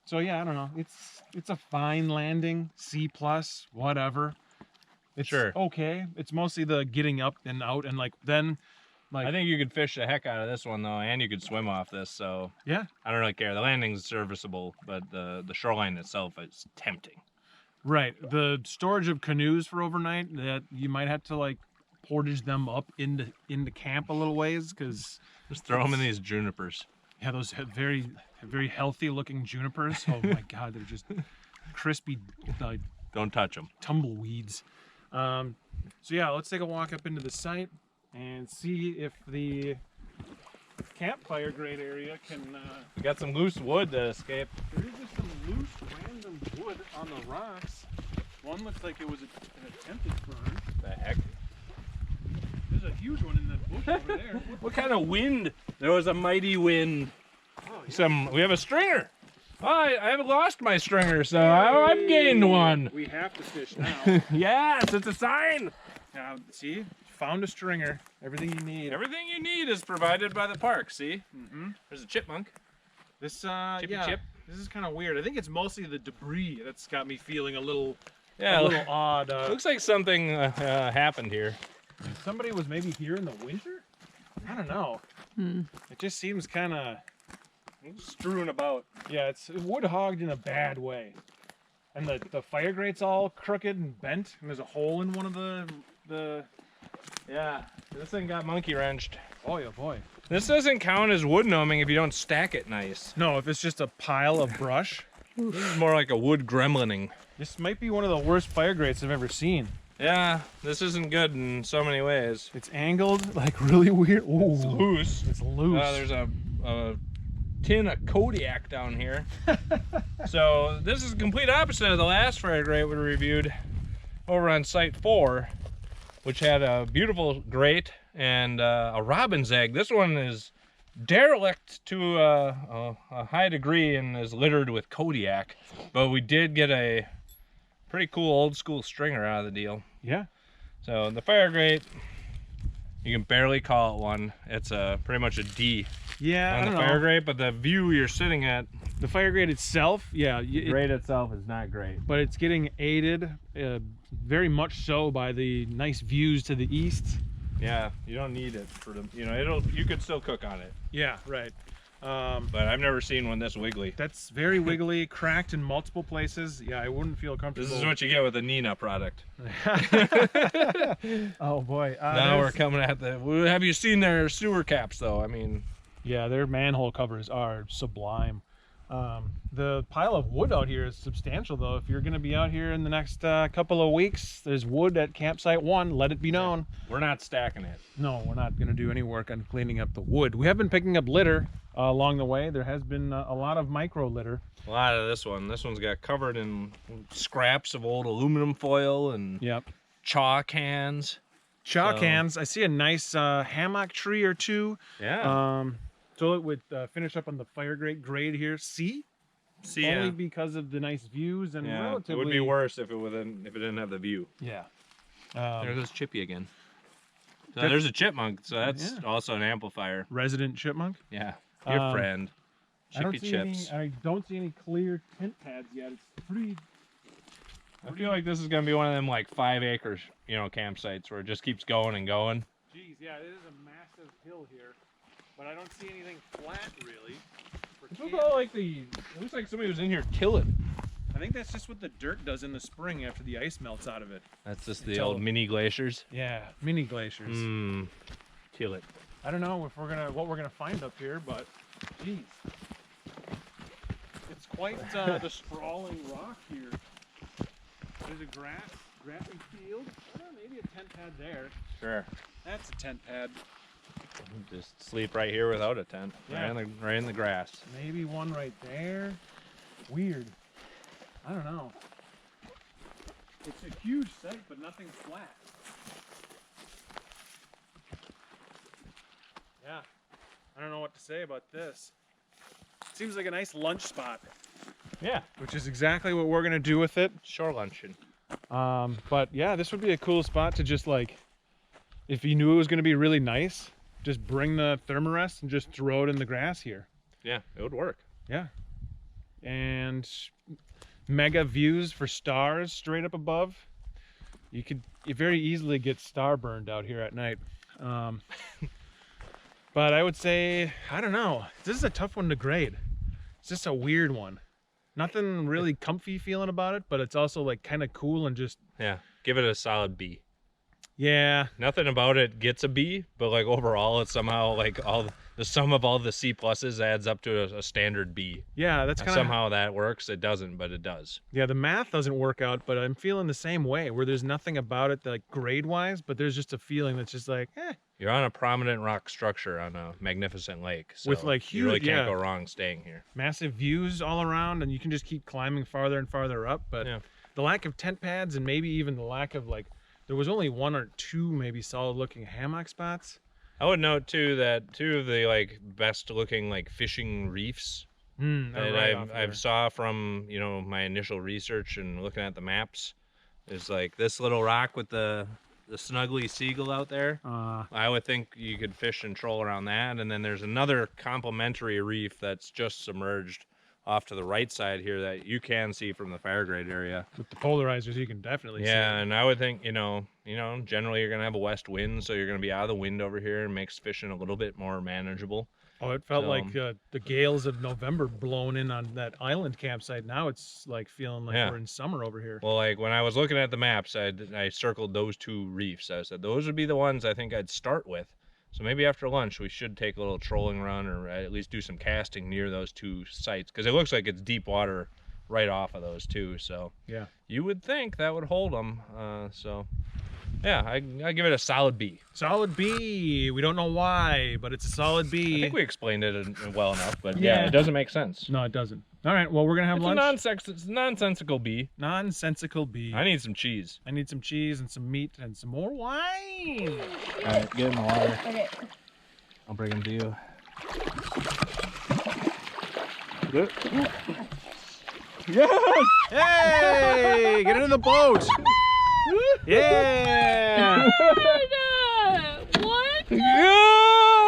So yeah, I don't know. It's a fine landing, C+, whatever. It's
sure
okay. It's mostly the getting up and out, and like
I think you could fish the heck out of this one though, and you could swim off this. So
yeah,
I don't really care. The landing's serviceable, but the shoreline itself is tempting.
Right. The storage of canoes for overnight, that you might have to like portage them up into camp a little ways, because
just throw them in these junipers.
Yeah, those very healthy looking junipers. Oh my God, they're just crispy.
Don't touch them.
Tumbleweeds. So yeah, let's take a walk up into the site and see if the campfire grade area can.
We got some loose wood to escape.
There is just some loose, random wood on the rocks. One looks like it was an attempted burn.
The heck?
There's a huge one in that bush over there.
What kind of wind? There was a mighty wind.
Oh, yeah.
We have a stringer. Oh, I haven't lost my stringer, so I've gained one.
We have to fish now.
Yes, it's a sign.
See, found a stringer. Everything you need.
Everything you need is provided by the park. See?
Mm-hmm.
There's a chipmunk.
This
Chippy
yeah,
chip.
This is kind of weird. I think it's mostly the debris that's got me feeling a little odd.
Looks like something happened here.
Somebody was maybe here in the winter. I don't know. It just seems kind of
strewn about.
yeah. It's wood hogged in a bad way, and the fire grate's all crooked and bent, and there's a hole in one of the.
Yeah, this thing got monkey wrenched.
Oh boy.
This doesn't count as wood gnoming if you don't stack it nice.
No, if it's just a pile of brush.
This is more like a wood gremlining.
This might be one of the worst fire grates I've ever seen.
Yeah, this isn't good in so many ways.
It's angled like really weird. Ooh,
It's loose.
It's loose.
There's a tin of Kodiak down here. So this is the complete opposite of the last fire grate we reviewed over on Site 4, which had a beautiful grate and a robin's egg. This one is derelict to a high degree and is littered with Kodiak, but we did get a pretty cool old school stringer out of the deal.
Yeah.
So the fire grate, you can barely call it one. It's pretty much a D
Yeah,
on
I
the
don't
fire
know.
grate, but the view you're sitting at,
The fire grate itself, yeah,
the grate itself is not great.
but it's getting aided very much so by the nice views to the east.
Yeah, you don't need it for the, you could still cook on it,
Yeah, right.
but I've never seen one this wiggly.
That's very wiggly, cracked in multiple places. Yeah, I wouldn't feel comfortable.
This is what you get with a Nina product.
Oh boy.
Now we're coming at the, have you seen their sewer caps though? I mean,
yeah, their manhole covers are sublime. The pile of wood out here is substantial though. If you're going to be out here in the next couple of weeks, there's wood at campsite 1, let it be known.
we're not stacking it.
No, we're not going to do any work on cleaning up the wood. We have been picking up litter along the way. There has been a lot of micro litter.
A lot of this one's got covered in scraps of old aluminum foil and
Yep.
chaw cans.
Chaw
So-
cans. I see a nice hammock tree or two.
Yeah.
So it would finish up on the fire grate grade here. See?
See,
Only
yeah.
because of the nice views and
Yeah,
relatively.
it would be worse if it didn't have the view.
Yeah.
There goes Chippy again. So
That's-
there's a chipmunk, so that's
Yeah.
also an amplifier.
Resident chipmunk.
Yeah, your
Um,
friend,
I don't
Chippy
see
Chips.
I don't see any clear tent pads yet. It's pretty.
I feel like this is gonna be one of them like 5 acres, campsites where it just keeps going and going.
Geez, yeah, it is a massive hill here, but I don't see anything flat really.
It looks like somebody was in here tilling.
I think that's just what the dirt does in the spring after the ice melts out of it.
That's just the
Until-
old mini glaciers.
Yeah, mini glaciers.
Till it.
I don't know what we're gonna find up here, but geez, it's quite the sprawling rock here. There's a grassy field. Maybe a tent pad there.
Sure.
That's a tent pad.
Just sleep right here without a tent.
Yeah.
Right in the grass.
Maybe one right there. Weird. I don't know. It's a huge site, but nothing's flat. Yeah. I don't know what to say about this. Seems like a nice lunch spot,
Yeah.
which is exactly what we're gonna do with it.
Shore luncheon.
But yeah, this would be a cool spot to just like, if you knew it was gonna be really nice, just bring the thermarest and just throw it in the grass here.
Yeah, it would work.
Yeah. And mega views for stars straight up above. You very easily get star burned out here at night. But I would say, I don't know. This is a tough one to grade. It's just a weird one. Nothing really comfy feeling about it, but it's also like kind of cool and just,
Yeah. Give it a solid B.
yeah.
Nothing about it gets a B, but like overall, it's somehow like the sum of all the C pluses adds up to a standard B.
Yeah, that's kind of,
Somehow that works. It doesn't, but it does.
yeah, the math doesn't work out, but I'm feeling the same way where there's nothing about it like grade wise, but there's just a feeling that's just like,
You're on a prominent rock structure on a magnificent lake, so
With, like,
you really
huge-
can't
yeah.
go wrong staying here.
massive views all around and you can just keep climbing farther and farther up. But
Yeah.
the lack of tent pads and maybe even the lack of like, there was only 1 or 2 maybe solid looking hammock spots.
I would note too that 2 of the like best looking like fishing reefs that I've saw from my initial research and looking at the maps is like this little rock with the snuggly seagull out there. I would think you could fish and troll around that, and then there's another complementary reef that's just submerged off to the right side here that you can see from the fire grade area.
With the polarizers, you can definitely see
Yeah,
it.
and I would think, generally you're gonna have a west wind, so you're gonna be out of the wind over here and makes fishing a little bit more manageable.
Oh, it felt
So,
like the gales of November blowing in on that island campsite. Now it's like feeling like
Yeah.
we're in summer over here.
Well, like when I was looking at the maps, I circled those 2 reefs. I said those would be the ones I think I'd start with. So maybe after lunch we should take a little trolling run, or at least do some casting near those 2 sites, because it looks like it's deep water right off of those 2. So
Yeah.
you would think that would hold them. So yeah, I give it a solid B.
Solid B. We don't know why, but it's a solid B.
I think we explained it well enough, but
Yeah.
yeah, it doesn't make sense.
No, it doesn't. All right, well, we're going to have
It's
lunch.
a nonsensical B.
Nonsensical B.
I need some cheese.
I need some cheese and some meat and some more wine.
All right, get in the water.
Okay.
I'll bring them to you.
Yes! Hey! Get into the boat! Yeah!
What?
Yeah!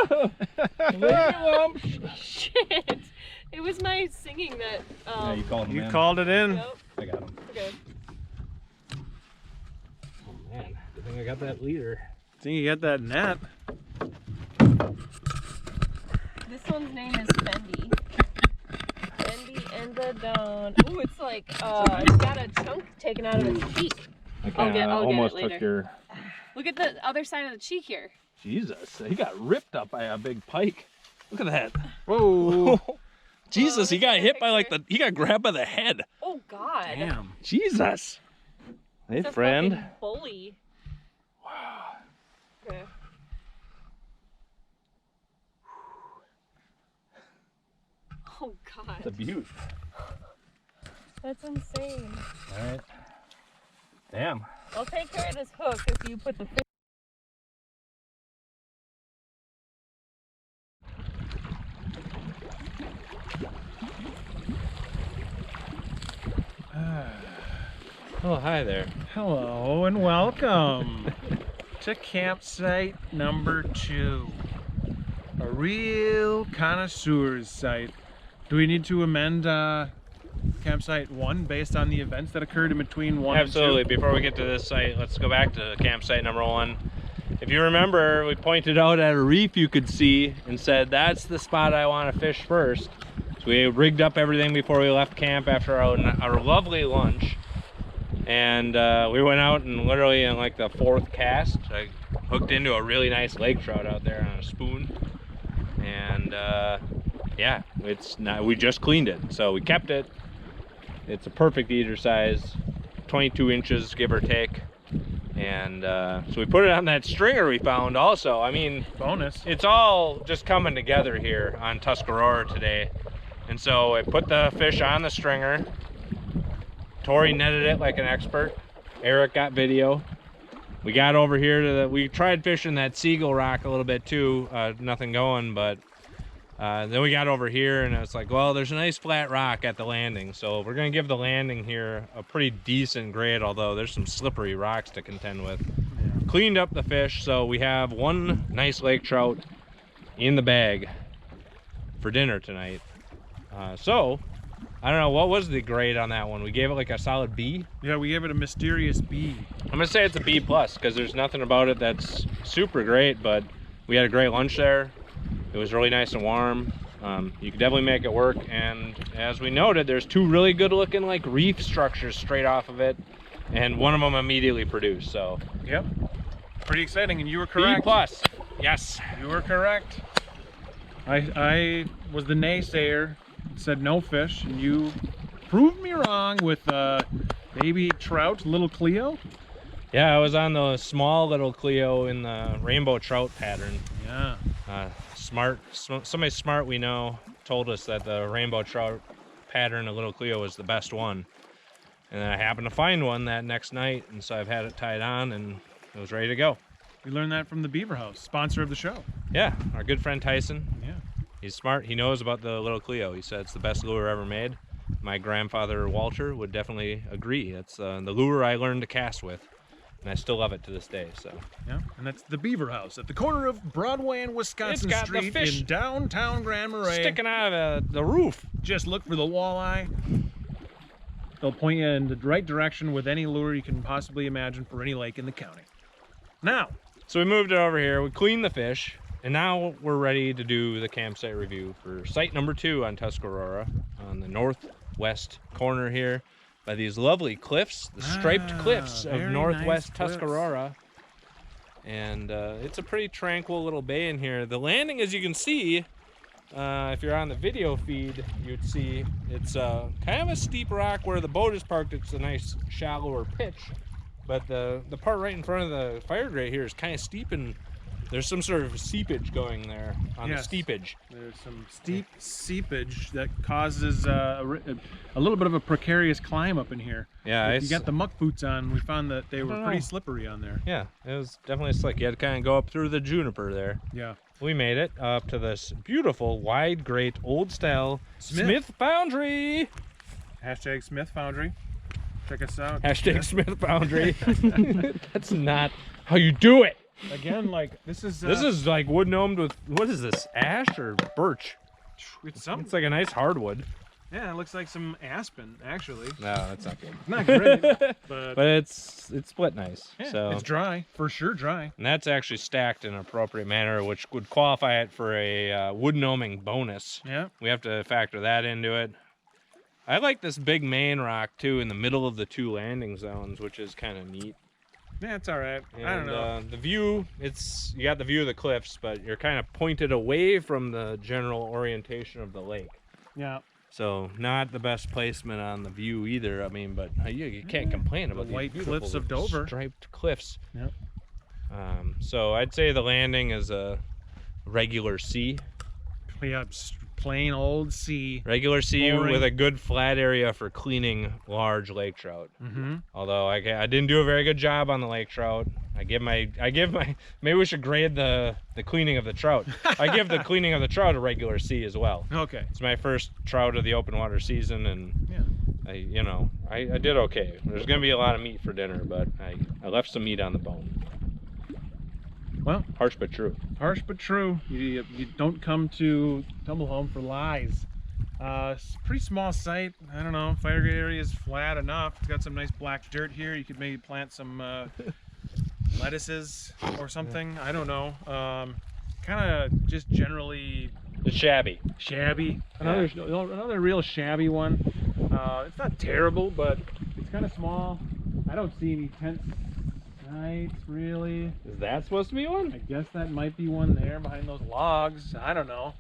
Shit. It was my singing that.
Yeah, you called him
You
in.
called it in.
Yep.
I got him.
Okay.
Oh man, good thing I got that leader.
I think you got that net.
This one's name is Fendi. Fendi and the Dawn. Ooh, it's like it's got a chunk taken out of its cheek. I'll get
almost
it later.
took your.
Look at the other side of the cheek here.
Jesus, he got ripped up by a big pike. Look at that.
Whoa.
Jesus, he got
Take a
hit by like
picture.
he got grabbed by the head.
Oh God.
Damn.
Jesus. Hey,
It's a
friend.
fucking bully. Wow. Okay. Oh God.
It's a beaut.
That's insane.
All right. Damn.
I'll take care of this hook if you put the fish.
Oh, hi there.
Hello and welcome to campsite number 2. A real connoisseur's site. Do we need to amend campsite 1 based on the events that occurred in between 1
Absolutely.
and 2?
Before we get to this site, let's go back to campsite number 1. If you remember, we pointed out at a reef you could see and said, that's the spot I want to fish first. So we rigged up everything before we left camp after our lovely lunch. And we went out and literally in like the 4th cast, I hooked into a really nice lake trout out there on a spoon. And yeah, we just cleaned it. So we kept it. It's a perfect eater size, 22 inches, give or take. And so we put it on that stringer we found also. I mean,
Bonus.
it's all just coming together here on Tuscarora today. And so I put the fish on the stringer. Tori netted it like an expert. Eric got video. We got over here to we tried fishing that Seagull Rock a little bit too. Nothing going, but then we got over here and it's like, well, there's a nice flat rock at the landing. So we're gonna give the landing here a pretty decent grade, although there's some slippery rocks to contend with.
Yeah.
Cleaned up the fish, so we have one nice lake trout in the bag for dinner tonight. So I don't know, what was the grade on that one? We gave it like a solid B.
Yeah, we gave it a mysterious B.
I'm gonna say it's a B plus because there's nothing about it that's super great, but we had a great lunch there. It was really nice and warm. You could definitely make it work, and as we noted, there's 2 really good looking like reef structures straight off of it, and one of them immediately produced. So
Yep. Pretty exciting, and you were correct.
B plus. Yes.
You were correct. I was the naysayer, said no fish, and you proved me wrong with baby trout, little Cleo.
Yeah, I was on the small little Cleo in the rainbow trout pattern.
Yeah.
Somebody smart we know told us that the rainbow trout pattern of little Cleo was the best one. And then I happened to find one that next night, and so I've had it tied on and it was ready to go.
We learned that from the Beaver House, sponsor of the show.
Yeah, our good friend Tyson.
Yeah.
He's smart. He knows about the little Cleo. He said it's the best lure ever made. My grandfather Walter would definitely agree. It's the lure I learned to cast with. and I still love it to this day. So
Yeah, and that's the Beaver House at the corner of Broadway and Wisconsin
It's got the
Street
fish
in downtown Grand Marais.
sticking out of the roof.
Just look for the walleye. They'll point you in the right direction with any lure you can possibly imagine for any lake in the county. Now,
So we moved it over here, we cleaned the fish, and now we're ready to do the campsite review for site number 2 on Tuscarora, on the northwest corner here by these lovely cliffs, the striped cliffs of
very
northwest
nice cliffs.
Tuscarora. And it's a pretty tranquil little bay in here. The landing, as you can see, if you're on the video feed, you'd see it's kind of a steep rock where the boat is parked. It's a nice shallower pitch, but the part right in front of the fire grate here is kind of steep, and there's some sort of seepage going there on the steepage.
There's some steep seepage that causes a little bit of a precarious climb up in here.
Yeah,
If you got the muck boots on, we found that they were pretty
know.
slippery on there.
Yeah, it was definitely slick. You had to kind of go up through the juniper there.
Yeah.
We made it up to this beautiful wide grate old style Smith Foundry.
Hashtag Smith Foundry. Check us out.
Hashtag Smith Foundry. That's not how you do it.
Again, like this is
like wood gnomed with, what is this, ash or birch?
it's something.
It's like a nice hardwood.
Yeah, it looks like some aspen actually.
No, that's not good.
Not great, but
But it's split nice.
yeah,
So
it's dry for sure. Dry.
and that's actually stacked in an appropriate manner, which would qualify it for a wood gnoming bonus.
Yeah.
We have to factor that into it. I like this big main rock too in the middle of the 2 landing zones, which is kind of neat.
Yeah, it's all right.
And,
I don't know.
The view, you got the view of the cliffs, but you're kind of pointed away from the general orientation of the lake.
Yeah.
So not the best placement on the view either. I mean, but you can't complain about
The white
these
cliffs of
beautiful
Dover.
striped cliffs.
Yep.
So I'd say the landing is a regular C.
Yeah, plain old sea.
Regular C
Boring.
with a good flat area for cleaning large lake trout.
Mm-hmm.
Although I didn't do a very good job on the lake trout. I give my maybe we should grade the cleaning of the trout. I give the cleaning of the trout a regular C as well.
Okay.
It's my first trout of the open water season, and
Yeah.
I did okay. There's gonna be a lot of meat for dinner, but I left some meat on the bone.
Well,
Harsh but true.
harsh but true. You don't come to Tumble Home for lies. It's a pretty small site. I don't know. Fire grate area is flat enough. It's got some nice black dirt here. You could maybe plant some lettuces or something. I don't know. Kind of just generally
It's shabby.
shabby. Another real shabby one. It's not terrible, but it's kind of small. I don't see any tent sites really.
Is that supposed to be one?
I guess that might be one there behind those logs. I don't know.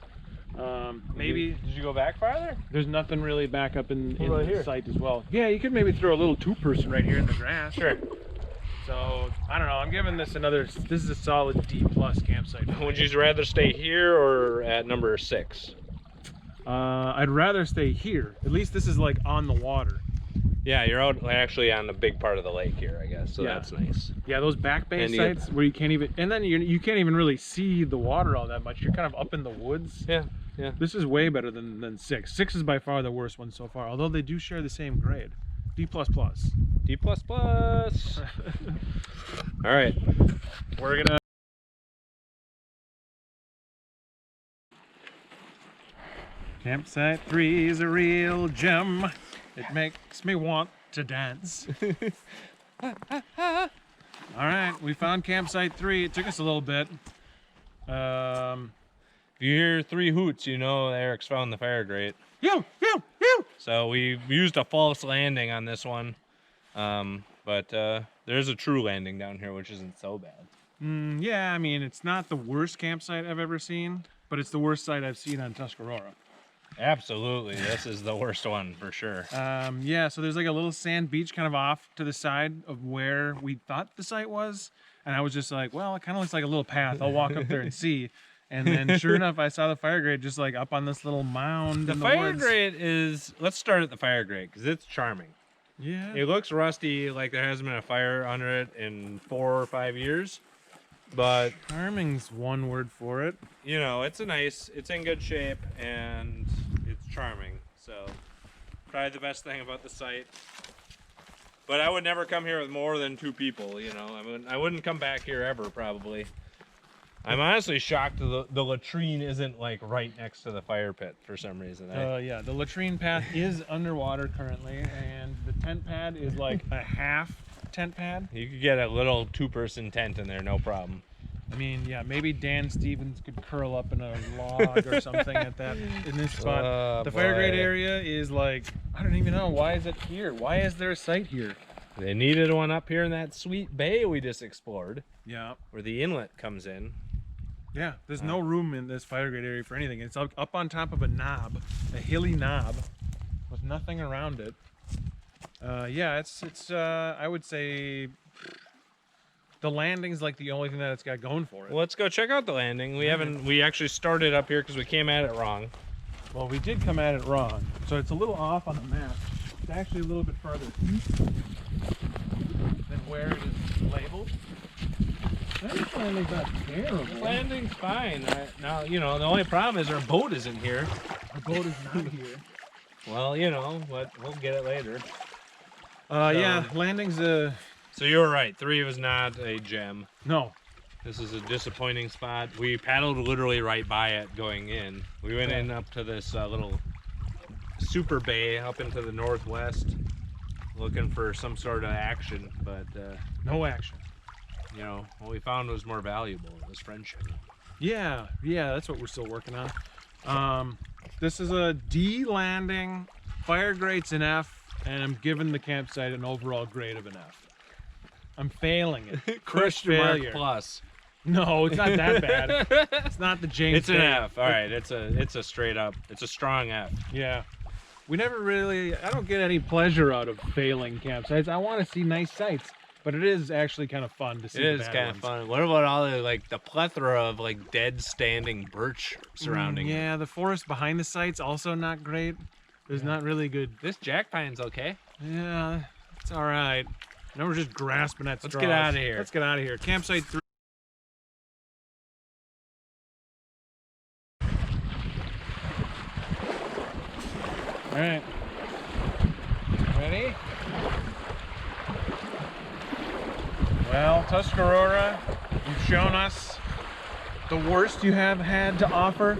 Maybe
Did you go back farther?
there's nothing really back up in
What about
the
here?
site as well. Yeah, you could maybe throw a little 2-person right here in the grass.
Sure.
So I don't know. I'm giving this another. This is a solid D+ campsite. for
Would
me.
you rather stay here or at number 6?
I'd rather stay here. At least this is like on the water.
Yeah, you're out actually on the big part of the lake here, I guess. So
Yeah.
that's nice.
Yeah, those back bay
And you
sites where you can't even, and then you can't even really see the water all that much. You're kind of up in the woods.
Yeah, yeah.
This is way better than 6. 6 is by far the worst one so far, although they do share the same grade. D++.
D++. All right.
We're gonna. Campsite 3 is a real gem. It makes me want to dance. All right, we found campsite 3. It took us a little bit.
If you hear 3 hoots, you know Eric's found the fire grate.
You.
So we used a false landing on this one. But there's a true landing down here, which isn't so bad.
Yeah, I mean, it's not the worst campsite I've ever seen, but it's the worst site I've seen on Tuscarora.
Absolutely, this is the worst one for sure.
Yeah, so there's like a little sand beach kind of off to the side of where we thought the site was. And I was just like, well, it kind of looks like a little path. I'll walk up there and see. And then sure enough, I saw the fire grate just like up on this little mound
The
in the
fire
woods.
grate is, let's start at the fire grate because it's charming.
Yeah.
It looks rusty, like there hasn't been a fire under it in 4 or 5 years. But,
Charming's one word for it.
you know, it's in good shape and it's charming. So, probably the best thing about the site. But I would never come here with more than 2 people, you know. I wouldn't come back here ever, probably. I'm honestly shocked the latrine isn't like right next to the fire pit for some reason.
Yeah, the latrine path is underwater currently, and the tent pad is like a half tent pad.
You could get a little 2-person tent in there, no problem.
I mean, yeah, maybe Dan Stevens could curl up in a log or something in this spot.
Oh,
the fire grade
boy.
area is like, I don't even know, why is it here? Why is there a site here?
They needed one up here in that sweet bay we just explored,
Yeah.
where the inlet comes in.
Yeah, there's no room in this fire grade area for anything. It's up on top of a knob, a hilly knob, with nothing around it. Yeah, it's I would say the landing's like the only thing that it's got going for it.
Well, let's go check out the landing. We actually started up here because we came at it wrong.
Well, we did come at it wrong, so it's a little off on the map. It's actually a little bit farther east than where it is labeled. This landing's not terrible.
The landing's fine. Now, you know, the only problem is our boat isn't here.
Our boat is not here.
Well, you know, but we'll get it later.
Yeah, landing's a...
So you were right. 3 was not a gem.
No.
This is a disappointing spot. We paddled literally right by it going in. We went in up to this little super bay up into the northwest looking for some sort of action, but
No action.
you know, what we found was more valuable. It was friendship.
Yeah, that's what we're still working on. This is a D landing, fire grade's an F, and I'm giving the campsite an overall grade of an F. I'm failing it. First failure.
Plus.
No, it's not that bad. It's not the James.
It's an
Bay.
F. All right, it's a straight up. It's a strong F.
Yeah. We never really, I don't get any pleasure out of failing campsites. I want to see nice sites, but it is actually kind of fun to see.
It is kind of fun. What about all the plethora of like dead standing birch surrounding it?
Yeah, the forest behind the sites also not great. There's not really good.
This jack pine's okay.
Yeah, it's all right. Now we're just grasping at straws.
Let's get out of here.
Let's get out of here. Campsite 3. All right. Ready? Well, Tuscarora, you've shown us the worst you have had to offer,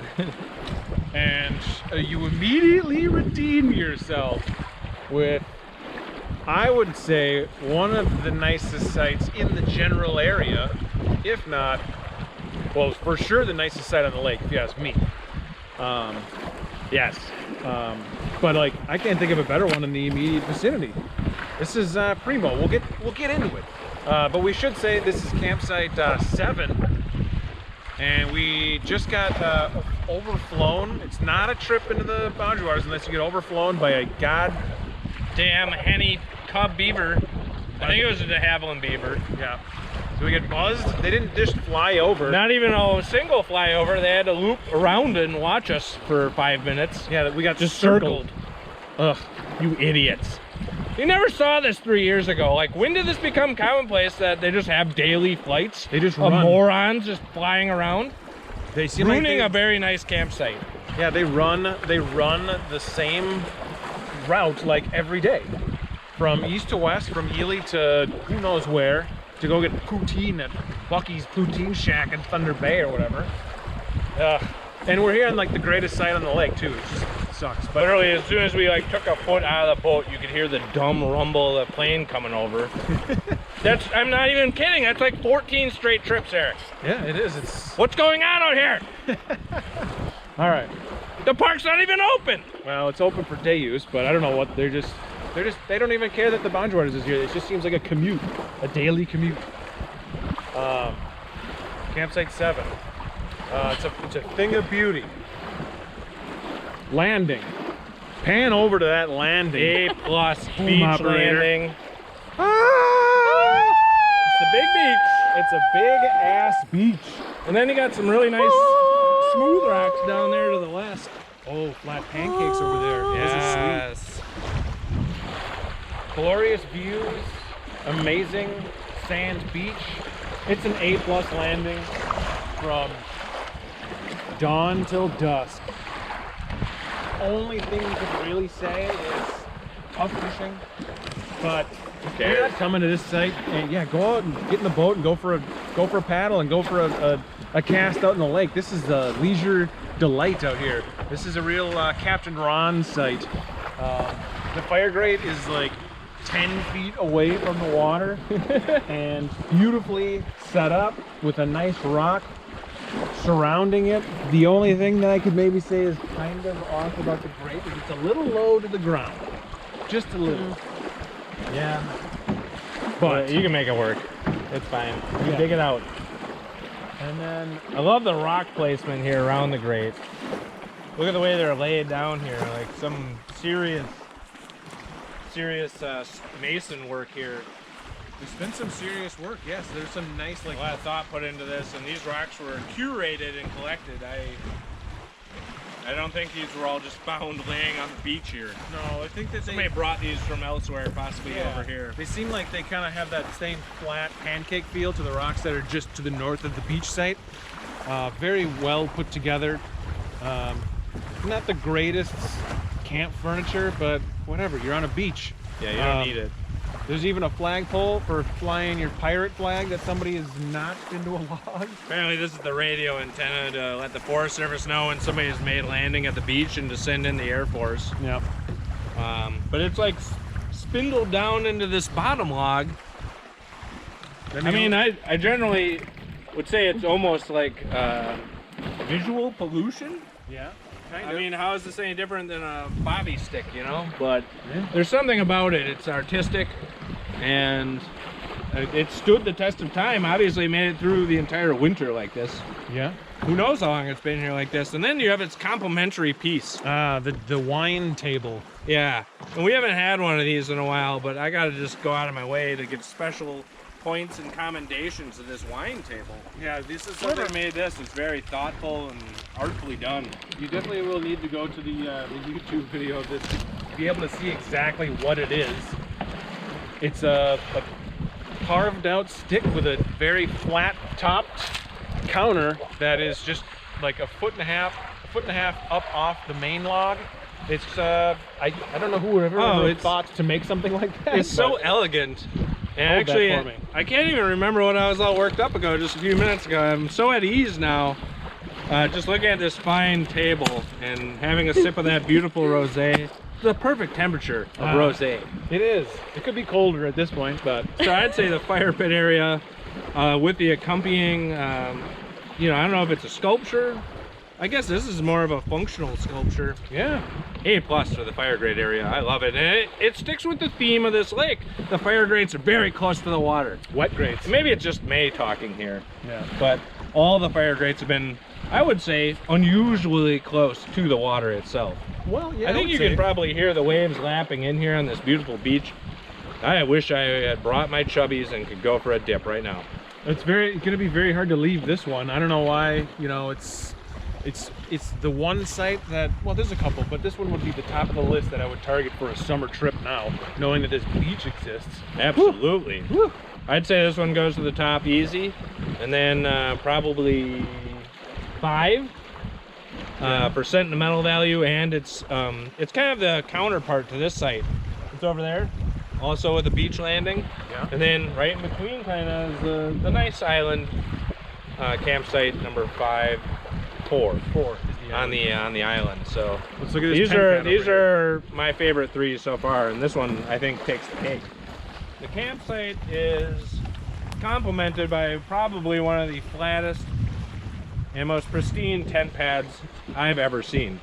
and you immediately redeem yourself with, I would say, one of the nicest sites in the general area, if not, well, for sure the nicest site on the lake, if you ask me. Yes. But like, I can't think of a better one in the immediate vicinity. This is primo. We'll get into it. But we should say this is campsite 7, and we just got overflown. It's not a trip into the boundary waters unless you get overflown by a goddamn henny cub beaver. I think it was a de Havilland beaver. Yeah. So we get buzzed. They didn't just fly over.
Not even a single flyover. They had to loop around and watch us for 5 minutes.
Yeah, we got
just
circled.
Ugh, you idiots. You never saw this 3 years ago. Like, when did this become commonplace that they just have daily flights?
They just
of
run.
morons just flying around?
They seem
ruining
like
a very nice campsite.
Yeah, they run the same route like every day. From east to west, from Ely to who knows where, to go get poutine at Bucky's Poutine Shack in Thunder Bay or whatever. And we're here on like the greatest site on the lake too. It just sucks. But
literally, as soon as we like took a foot out of the boat, you could hear the dumb rumble of the plane coming over. I'm not even kidding. That's like 14 straight trips, Eric.
Yeah, it is. It's
what's going on out here?
all right.
The park's not even open.
Well, it's open for day use, but I don't know what they don't even care that the boundary waters is here. It just seems like a commute, a daily commute. Campsite 7. It's a thing of beauty. Landing. Pan over to that landing.
A+
Boom
beach
operator.
landing.
Ah!
It's the big beach.
It's a big ass beach.
And then you got some really nice smooth rocks down there to the west.
Oh, flat pancakes over there. Those are sweet.
Yes.
Glorious views, amazing sand beach. It's an A+ landing from dawn till dusk. Only thing you could really say is tough fishing, but
cares?
You're not coming to this site, and yeah, go out and get in the boat and go for a paddle and go for a cast out in the lake. This is a leisure delight out here. This is a real Captain Ron site. The fire grate is like 10 feet away from the water and beautifully set up with a nice rock surrounding it. The only thing that I could maybe say is kind of off about the grate is it's a little low to the ground. Just a little. Yeah.
But you can make it work. It's fine. You
Yeah.
dig it out.
And then
I love the rock placement here around the grate. Look at the way they're laid down here, like some serious mason work here.
there's been some serious work. Yes, there's some nice
A lot of thought put into this, and these rocks were curated and collected. I don't think these were all just found laying on the beach here.
No, I think that
Somebody brought these from elsewhere, possibly over here.
They seem like they kind of have that same flat pancake feel to the rocks that are just to the north of the beach site. Very well put together. Not the greatest camp furniture, but whatever. You're on a beach.
Yeah, you don't need it.
There's even a flagpole for flying your pirate flag that somebody has knocked into a log.
Apparently this is the radio antenna to let the Forest Service know when somebody has made landing at the beach and to send in the Air Force.
Yep.
But it's like spindled down into this bottom log. I mean, I generally would say it's almost like visual pollution.
Yeah.
I mean, how is this any different than a bobby stick, you know? But there's something about it. It's artistic, and it stood the test of time. Obviously made it through the entire winter like this.
Yeah.
Who knows how long it's been here like this. And then you have its complimentary piece.
The wine table.
Yeah, and we haven't had one of these in a while, but I gotta just go out of my way to give special points and commendations to this wine table.
Yeah, this is
Whoever made this is very thoughtful and artfully done.
You definitely will need to go to the YouTube video of this to be able to see exactly what it is. It's a carved out stick with a very flat topped counter that is just like a foot and a half up off the main log. It's I don't know who would ever thought to make something like that.
It's so elegant. And
Hold that
actually,
for me.
I can't even remember what I was all worked up ago just a few minutes ago. I'm so at ease now. Just looking at this fine table and having a sip of that beautiful rosé. It's the perfect temperature of rosé.
It is. It could be colder at this point, but
So I'd say the fire pit area with the accompanying, you know, I don't know if it's a sculpture. I guess this is more of a functional sculpture.
yeah.
A+ for the fire grate area. I love it. And it sticks with the theme of this lake. The fire grates are very close to the water.
Wet grates.
Maybe it's just May talking here,
Yeah.
but all the fire grates have been, I would say, unusually close to the water itself.
Well, yeah.
I think you can probably hear the waves lapping in here on this beautiful beach. I wish I had brought my chubbies and could go for a dip right now.
It's going to be very hard to leave this one. I don't know why. You know, it's the one site that, well, there's a couple, but this one would be the top of the list that I would target for a summer trip now, knowing that this beach exists.
Absolutely.
Woo.
I'd say this one goes to the top easy, and then probably 5 for sentimental value, and it's kind of the counterpart to this site. It's over there, also with a beach landing,
Yeah.
and then right in between kind of is the nice island campsite number 4
is the
on the island. So
let's look at this.
these are my favorite 3 so far, and this one I think takes the cake. The campsite is complemented by probably one of the flattest and most pristine tent pads I've ever seen.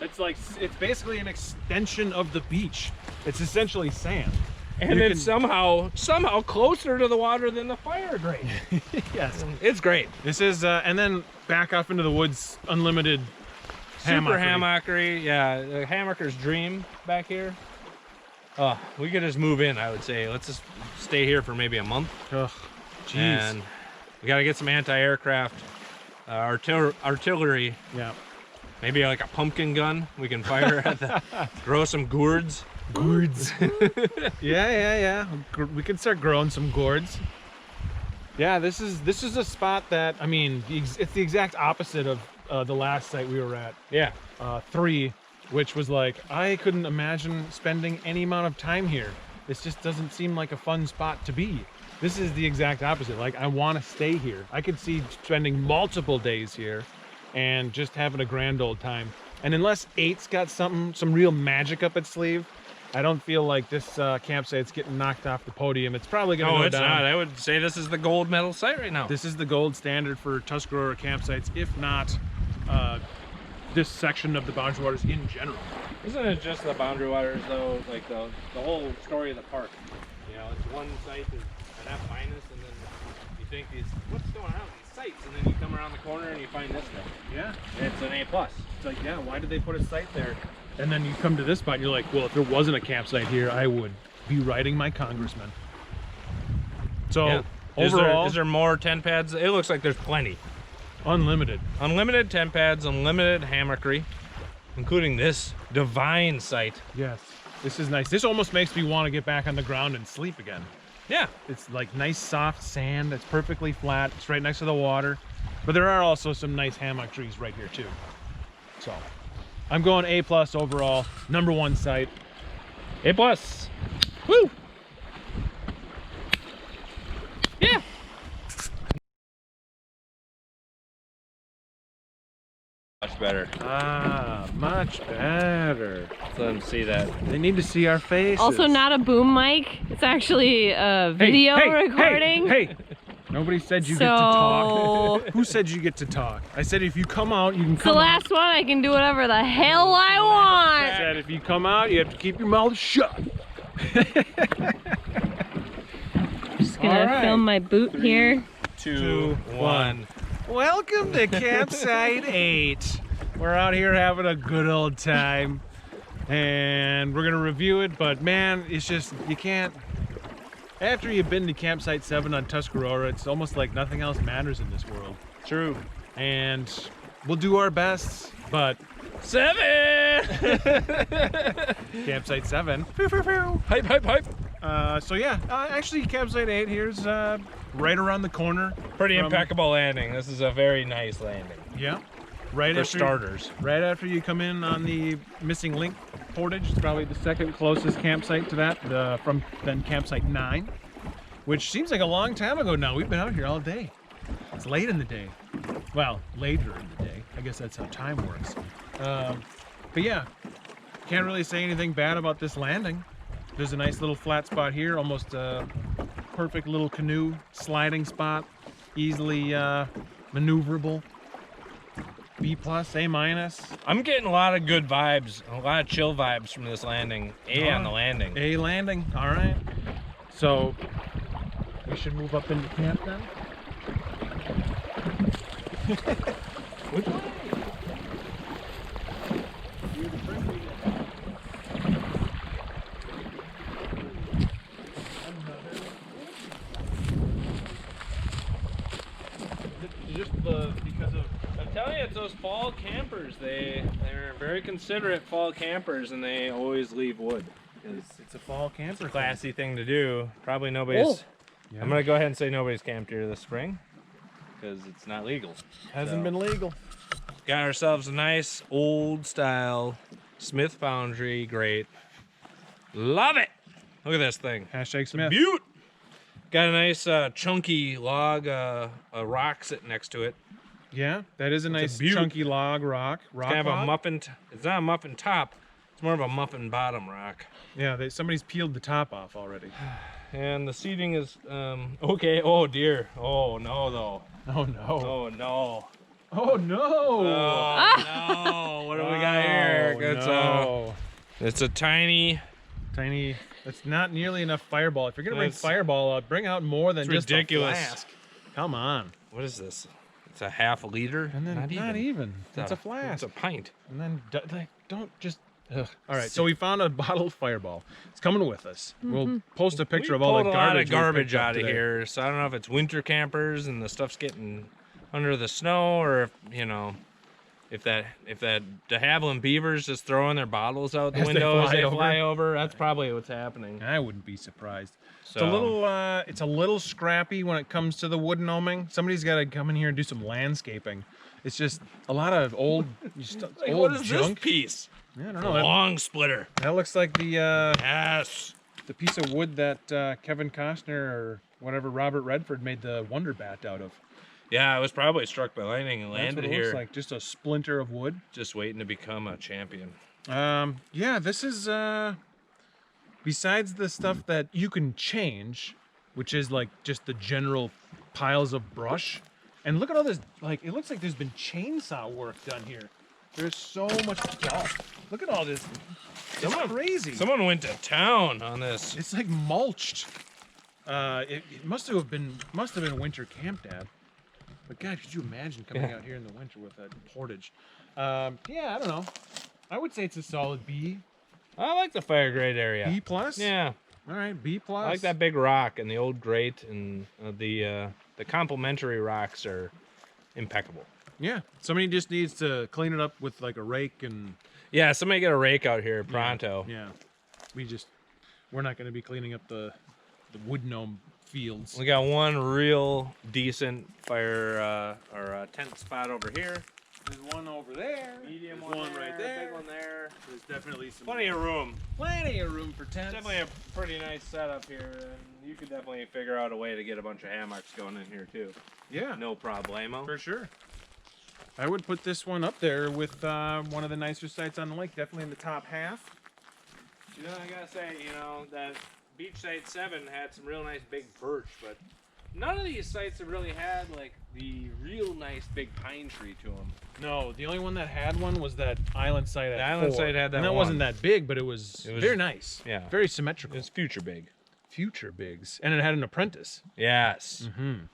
It's basically an extension of the beach. It's essentially sand.
And it's somehow closer to the water than the fire grate.
Yes.
It's great.
This is and then back off into the woods, unlimited
Super hammockery. Yeah, the hammocker's dream back here. We could just move in, I would say. Let's just stay here for maybe a month.
Ugh, jeez.
And we got to get some anti-aircraft artillery.
Yeah.
Maybe like a pumpkin gun we can fire at the, grow some gourds.
Gourds. yeah. We can start growing some gourds. Yeah, this is a spot that, I mean, it's the exact opposite of the last site we were at.
Yeah.
3, which was like, I couldn't imagine spending any amount of time here. This just doesn't seem like a fun spot to be. This is the exact opposite. Like, I want to stay here. I could see spending multiple days here and just having a grand old time. And unless 8's got some real magic up its sleeve, I don't feel like this campsite's getting knocked off the podium. It's probably going to go down.
No, it's not. I would say this is the gold medal site right now.
This is the gold standard for Tuscarora campsites, if not this section of the Boundary Waters in general.
Isn't it just the Boundary Waters though? Like the whole story of the park. You know, it's one site is an F-, and then you think what's going on with these sites? And then you come around the corner and you find this thing.
Yeah.
It's an A+.
It's like, yeah, why did they put a site there? And then you come to this spot and you're like, well, if there wasn't a campsite here, I would be writing my congressman. So
Yeah.
overall,
is there more tent pads? It looks like there's plenty.
unlimited.
Unlimited tent pads, unlimited hammockry, including this divine site.
Yes, this is nice. This almost makes me want to get back on the ground and sleep again.
Yeah.
It's like nice soft sand. It's perfectly flat. It's right next to the water. But there are also some nice hammock trees right here too. So I'm going A+ overall. #1 site.
A+. Woo! Yeah. Much better.
Ah, much better.
Let them see that.
They need to see our faces.
Also not a boom mic. It's actually a
Hey,
video
hey,
recording.
Hey, nobody said you get to
So-
talk. Who said you get to talk? I said if you come out, you can
It's the
come out.
last one. I can do whatever the hell I
I
want.
said if you come out, you have to keep your mouth shut.
Just gonna
All right.
film my boot here.
2, 1.
Welcome to Campsite 8. We're out here having a good old time. And we're gonna review it, but man, it's just, you can't, after you've been to Campsite 7 on Tuscarora, it's almost like nothing else matters in this world.
True.
And we'll do our best, but
7!
Campsite 7.
Hype, hype, hype.
So yeah, actually Campsite 8 here's right around the corner.
Pretty
from-
impeccable landing. This is a very nice landing.
Yeah. Right
For
after,
starters.
right after you come in on the Missing Link portage, it's probably the second closest campsite to that, then Campsite 9, which seems like a long time ago now. We've been out here all day. It's late in the day. Well, later in the day. I guess that's how time works. But yeah, can't really say anything bad about this landing. There's a nice little flat spot here, almost a perfect little canoe sliding spot, easily maneuverable. B+, A-.
I'm getting a lot of good vibes, a lot of chill vibes from this landing. On the landing.
A landing, all right. So we should move up into camp then. Which way? Because of
I'm telling you, it's those fall campers. They're very considerate fall campers, and they always leave wood.
it's a fall camper.
Classy thing to do. Probably nobody's.
Oh.
Yeah.
I'm gonna go ahead and say nobody's camped here this spring because it's not legal.
Hasn't
So,
been legal.
Got ourselves a nice old style Smith Foundry grate. Love it. Look at this thing.
Hashtag Smith.
Beaut. Got a nice chunky log, a rock sitting next to it.
Yeah, that is a nice
beaut.
chunky log rock.
It's kind of a muffin. It's not a muffin top. It's more of a muffin bottom rock.
Yeah, somebody's peeled the top off already.
And the seating is okay. Oh dear. Oh no though.
Oh no.
Oh no.
Oh no.
Oh no. What do we got here?
Oh,
It's a tiny.
That's not nearly enough Fireball. If you're gonna bring
That's-
Fireball out, bring out more than
It's
just
ridiculous.
a flask. Come on.
What is this? It's a half a liter.
And then not even. It's a flask.
It's a pint.
And then don't just. Ugh. All right, so we found a bottled Fireball. It's coming with us. We'll post a picture
We
of all the
pulled a lot
garbage.
of
we
garbage
picked up
out of
today.
here. So I don't know if it's winter campers and the stuff's getting under the snow, or if the de Havilland beavers just throwing their bottles out the
As they
window as
fly
they
over.
fly over. That's probably what's happening.
I wouldn't be surprised.
So
It's a little scrappy when it comes to the wood gnoming. Somebody's got to come in here and do some landscaping. It's just a lot of old,
like,
old
what is
junk.
this piece?
I don't know.
Long splitter.
That looks like the
Yes.
the piece of wood that Kevin Costner or whatever Robert Redford made the Wonder Bat out of.
Yeah, it was probably struck by lightning and
That's
landed
what it
here.
looks like, just a splinter of wood.
Just waiting to become a champion.
Yeah, this is besides the stuff that you can change, which is like just the general piles of brush. And look at all this, like, it looks like there's been chainsaw work done here. There's so much stuff. Look at all this. It's crazy.
Someone went to town on this.
It's like mulched. It must have been winter camp, Dad. But God, could you imagine coming out here in the winter with that portage? Yeah, I don't know. I would say it's a solid B.
I like the fire grate area.
B plus.
Yeah.
All right, B plus.
I like that big rock and the old grate, and the complementary rocks are impeccable.
Yeah, somebody just needs to clean it up with like a rake and.
Yeah, somebody get a rake out here pronto.
Yeah, we're not going to be cleaning up the wood gnome fields.
We got one real decent fire or tent spot over here.
There's one over there.
Medium
There's one right there.
Big one there.
There's definitely
Plenty of room.
Plenty of room for tents.
Definitely a pretty nice setup here, and you could definitely figure out a way to get a bunch of hammocks going in here too.
Yeah,
No problemo.
for sure. I would put this one up there with one of the nicer sites on the lake. Definitely in the top half.
You know, I gotta say, that beach site 7 had some real nice big birch, but none of these sites have really had like the real nice big pine tree to them.
No, the only one that had one was that island site at
The island
4.
site had that
and that
one.
wasn't that big, but it was very nice.
Yeah.
Very symmetrical.
It's future big.
Future bigs. And it had an apprentice.
Yes.
Mm-hmm.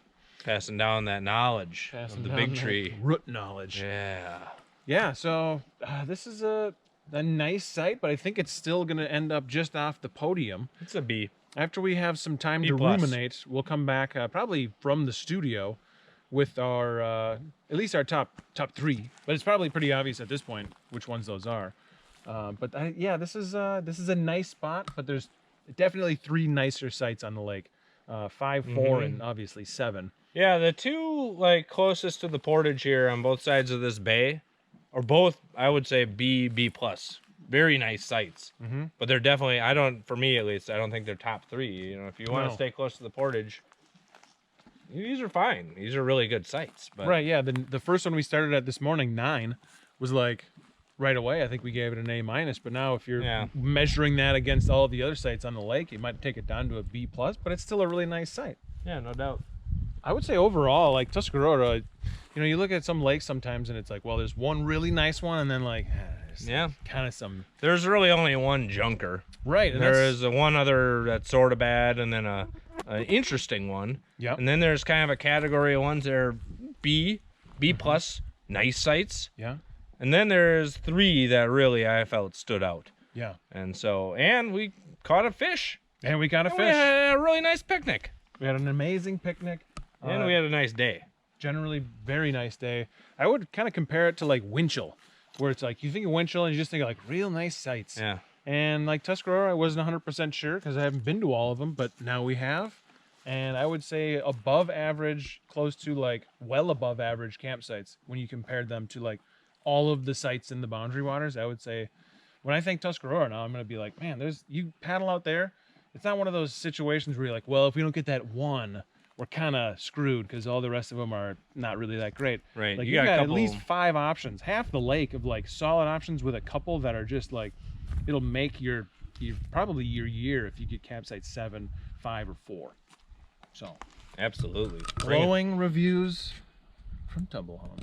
Passing down that knowledge of the big tree.
Root knowledge.
Yeah.
Yeah, so this is a nice site, but I think it's still going to end up just off the podium.
It's a B.
After we have some time
B
to
plus.
ruminate, we'll come back probably from the studio with our at least our top 3. But it's probably pretty obvious at this point which ones those are. Yeah, this is a nice spot, but there's definitely 3 nicer sites on the lake. 5, 4, and obviously 7.
Yeah, the 2 like closest to the portage here on both sides of this bay are both, I would say, B plus. Very nice sites.
Mm-hmm.
But they're definitely, for me at least, I don't think they're top 3. If you want to stay close to the portage, these are fine. These are really good sites. But
Right, yeah. The first one we started at this morning, 9, was like right away. I think we gave it an A minus. But now, if you're measuring that against all the other sites on the lake, you might take it down to a B plus. But it's still a really nice site.
Yeah, no doubt.
I would say overall, like Tuscarora, you look at some lakes sometimes and it's like, well, there's one really nice one, and then like, kind of some.
There's really only one junker.
Right. And
there is one other that's sort of bad, and then an interesting one.
Yeah.
And then there's kind of a category of ones that are B plus, nice sites.
Yeah.
And then there's 3 that really I felt stood out.
Yeah.
And we caught a fish.
And we got a fish.
We had a really nice picnic.
We had an amazing picnic.
And we had a nice day.
Generally, very nice day. I would kind of compare it to like Winchell, where it's like you think of Winchell and you just think of like real nice sites.
Yeah.
And like Tuscarora, I wasn't 100% sure because I haven't been to all of them, but now we have. And I would say above average, close to like well above average campsites when you compare them to like all of the sites in the Boundary Waters. I would say when I think Tuscarora now, I'm going to be like, man, you paddle out there. It's not one of those situations where you're like, well, if we don't get that one, we're kind of screwed because all the rest of them are not really that great.
Right.
Like
you
got
got
at least 5 options, half the lake of like solid options with a couple that are just like, it'll make your probably your year if you get campsite 7, 5, or 4. So
Absolutely.
glowing reviews from Tumble Home.